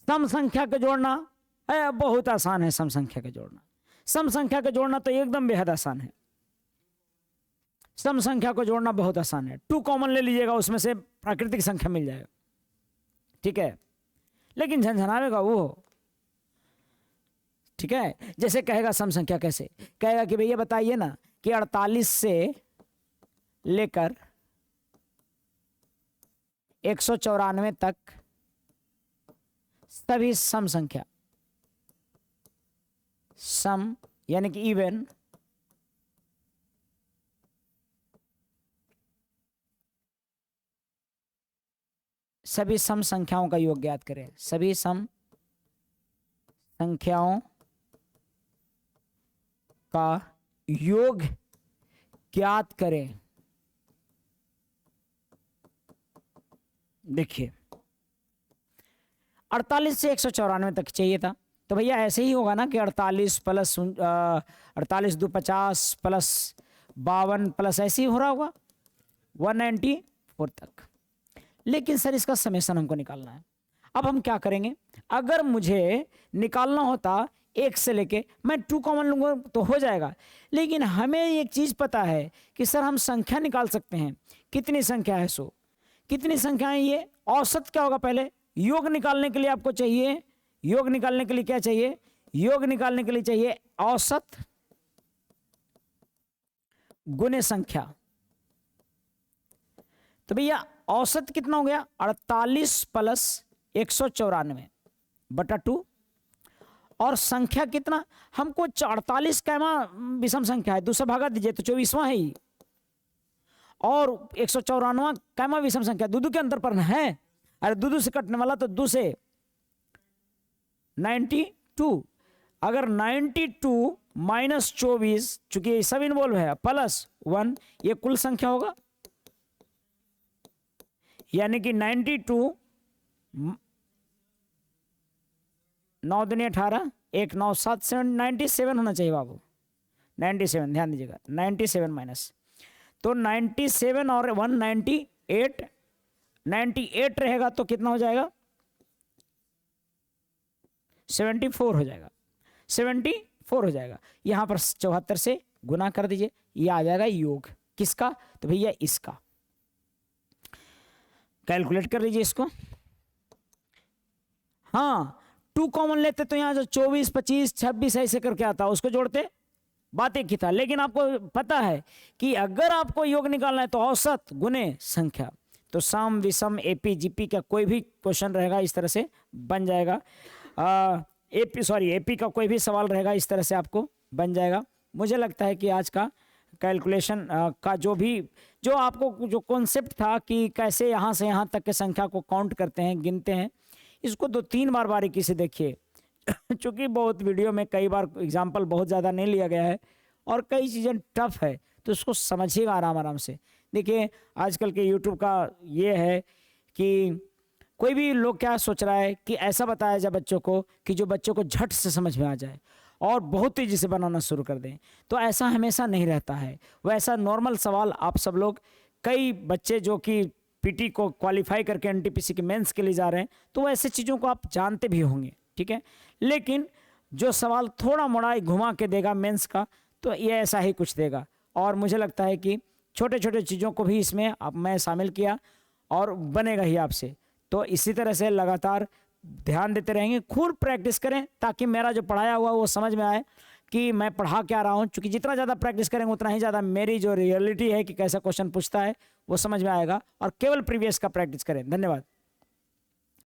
सम संख्या को जोड़ना बहुत आसान है, सम संख्या को जोड़ना, सम संख्या को जोड़ना तो एकदम बेहद आसान है, सम संख्या को जोड़ना बहुत आसान है। 2 कॉमन ले लीजिएगा, उसमें से प्राकृतिक संख्या मिल जाएगा, ठीक है, लेकिन झंझनावेगा वो, ठीक है। जैसे कहेगा सम संख्या कैसे कहेगा कि भैया बताइए ना कि 48 से लेकर 194 तक सभी सम संख्या, सम यानी कि इवन, सभी सम संख्याओं का योग ज्ञात करें, सभी सम संख्याओं का योग ज्ञात करें। देखिए 48 से 194 तक चाहिए था, तो भैया ऐसे ही होगा ना कि 48 प्लस 48 2 50 प्लस 52 प्लस ऐसे ही हो रहा होगा 194 तक। लेकिन सर इसका समेशन हमको निकालना है। अब हम क्या करेंगे, अगर मुझे निकालना होता 1 से लेके, मैं 2 कॉमन लूंगा तो हो जाएगा, लेकिन हमें एक चीज पता है कि सर हम संख्या निकाल सकते हैं। कितनी संख्या है? सो कितनी संख्या है ये? औसत क्या होगा? पहले योग निकालने के लिए आपको चाहिए, योग निकालने के लिए क्या चाहिए? योग निकालने के लिए चाहिए औसत गुणे संख्या। तो भैया औसत कितना हो गया 48 प्लस 194 बटा 2, और संख्या कितना हमको 48 कैमा विषम संख्या है, 2 से भागा दीजिए तो 24वां है ही, और 194 कैमा विषम संख्या, दूधू के अंतर पर है। अरे दूधू से कटने वाला तो 2 से 92, अगर 92 माइनस 24, चूंकि सब इन्वॉल्व है, प्लस 1, ये कुल संख्या होगा, यानी कि 92 9 दूनी 18, 1 9 7 7 97 होना चाहिए बाबू, 97 ध्यान दीजिएगा, 97 माइनस, तो 97 और 198, 98 रहेगा तो कितना हो जाएगा 74 हो जाएगा, 74 हो जाएगा। यहां पर 74 से गुना कर दीजिए, ये आ जाएगा योग किसका, तो भैया इसका। कैलकुलेट कर लीजिए इसको। हाँ 2 कॉमन लेते तो यहां जो 24 25 26 ऐसे करके आता, उसको जोड़ते, बात एक ही था। लेकिन आपको पता है कि अगर आपको योग निकालना है तो औसत गुने संख्या, तो सम विषम एपी जीपी का कोई भी क्वेश्चन रहेगा इस तरह से बन जाएगा, एपी का कोई भी सवाल रहेगा इस तरह से आपको बन जाएगा। मुझे लगता है कि आज का कैलकुलेशन का जो आपको जो कॉन्सेप्ट था कि कैसे यहाँ से यहाँ तक के संख्या को काउंट करते हैं, गिनते हैं, इसको 2-3 बार बारीकी से देखिए चूँकि बहुत वीडियो में कई बार एग्जाम्पल बहुत ज़्यादा नहीं लिया गया है और कई चीज़ें टफ है, तो उसको समझिएगा आराम आराम से। देखिए आजकल के यूट्यूब का ये है कि कोई भी लोग क्या सोच रहा है कि ऐसा बताया जाए बच्चों को कि जो बच्चों को झट से समझ में आ जाए और बहुत तेज़ी से बनाना शुरू कर दें, तो ऐसा हमेशा नहीं रहता है। वैसा नॉर्मल सवाल आप सब लोग, कई बच्चे जो कि पीटी को क्वालिफाई करके एनटीपीसी के मेंस के लिए जा रहे हैं, तो ऐसे चीज़ों को आप जानते भी होंगे, ठीक है। लेकिन जो सवाल थोड़ा मोड़ा घुमा के देगा मेंस का, तो ये ऐसा ही कुछ देगा। और मुझे लगता है कि छोटे छोटे चीज़ों को भी इसमें मैं शामिल किया और बनेगा ही आपसे। तो इसी तरह से लगातार ध्यान देते रहेंगे, खूब प्रैक्टिस करें ताकि मेरा जो पढ़ाया हुआ वो समझ में आए कि मैं पढ़ा क्या रहा हूँ। क्योंकि जितना ज़्यादा प्रैक्टिस करेंगे उतना ही ज़्यादा मेरी जो रियलिटी है कि कैसा क्वेश्चन पूछता है वो समझ में आएगा। और केवल प्रीवियस का प्रैक्टिस करें। धन्यवाद।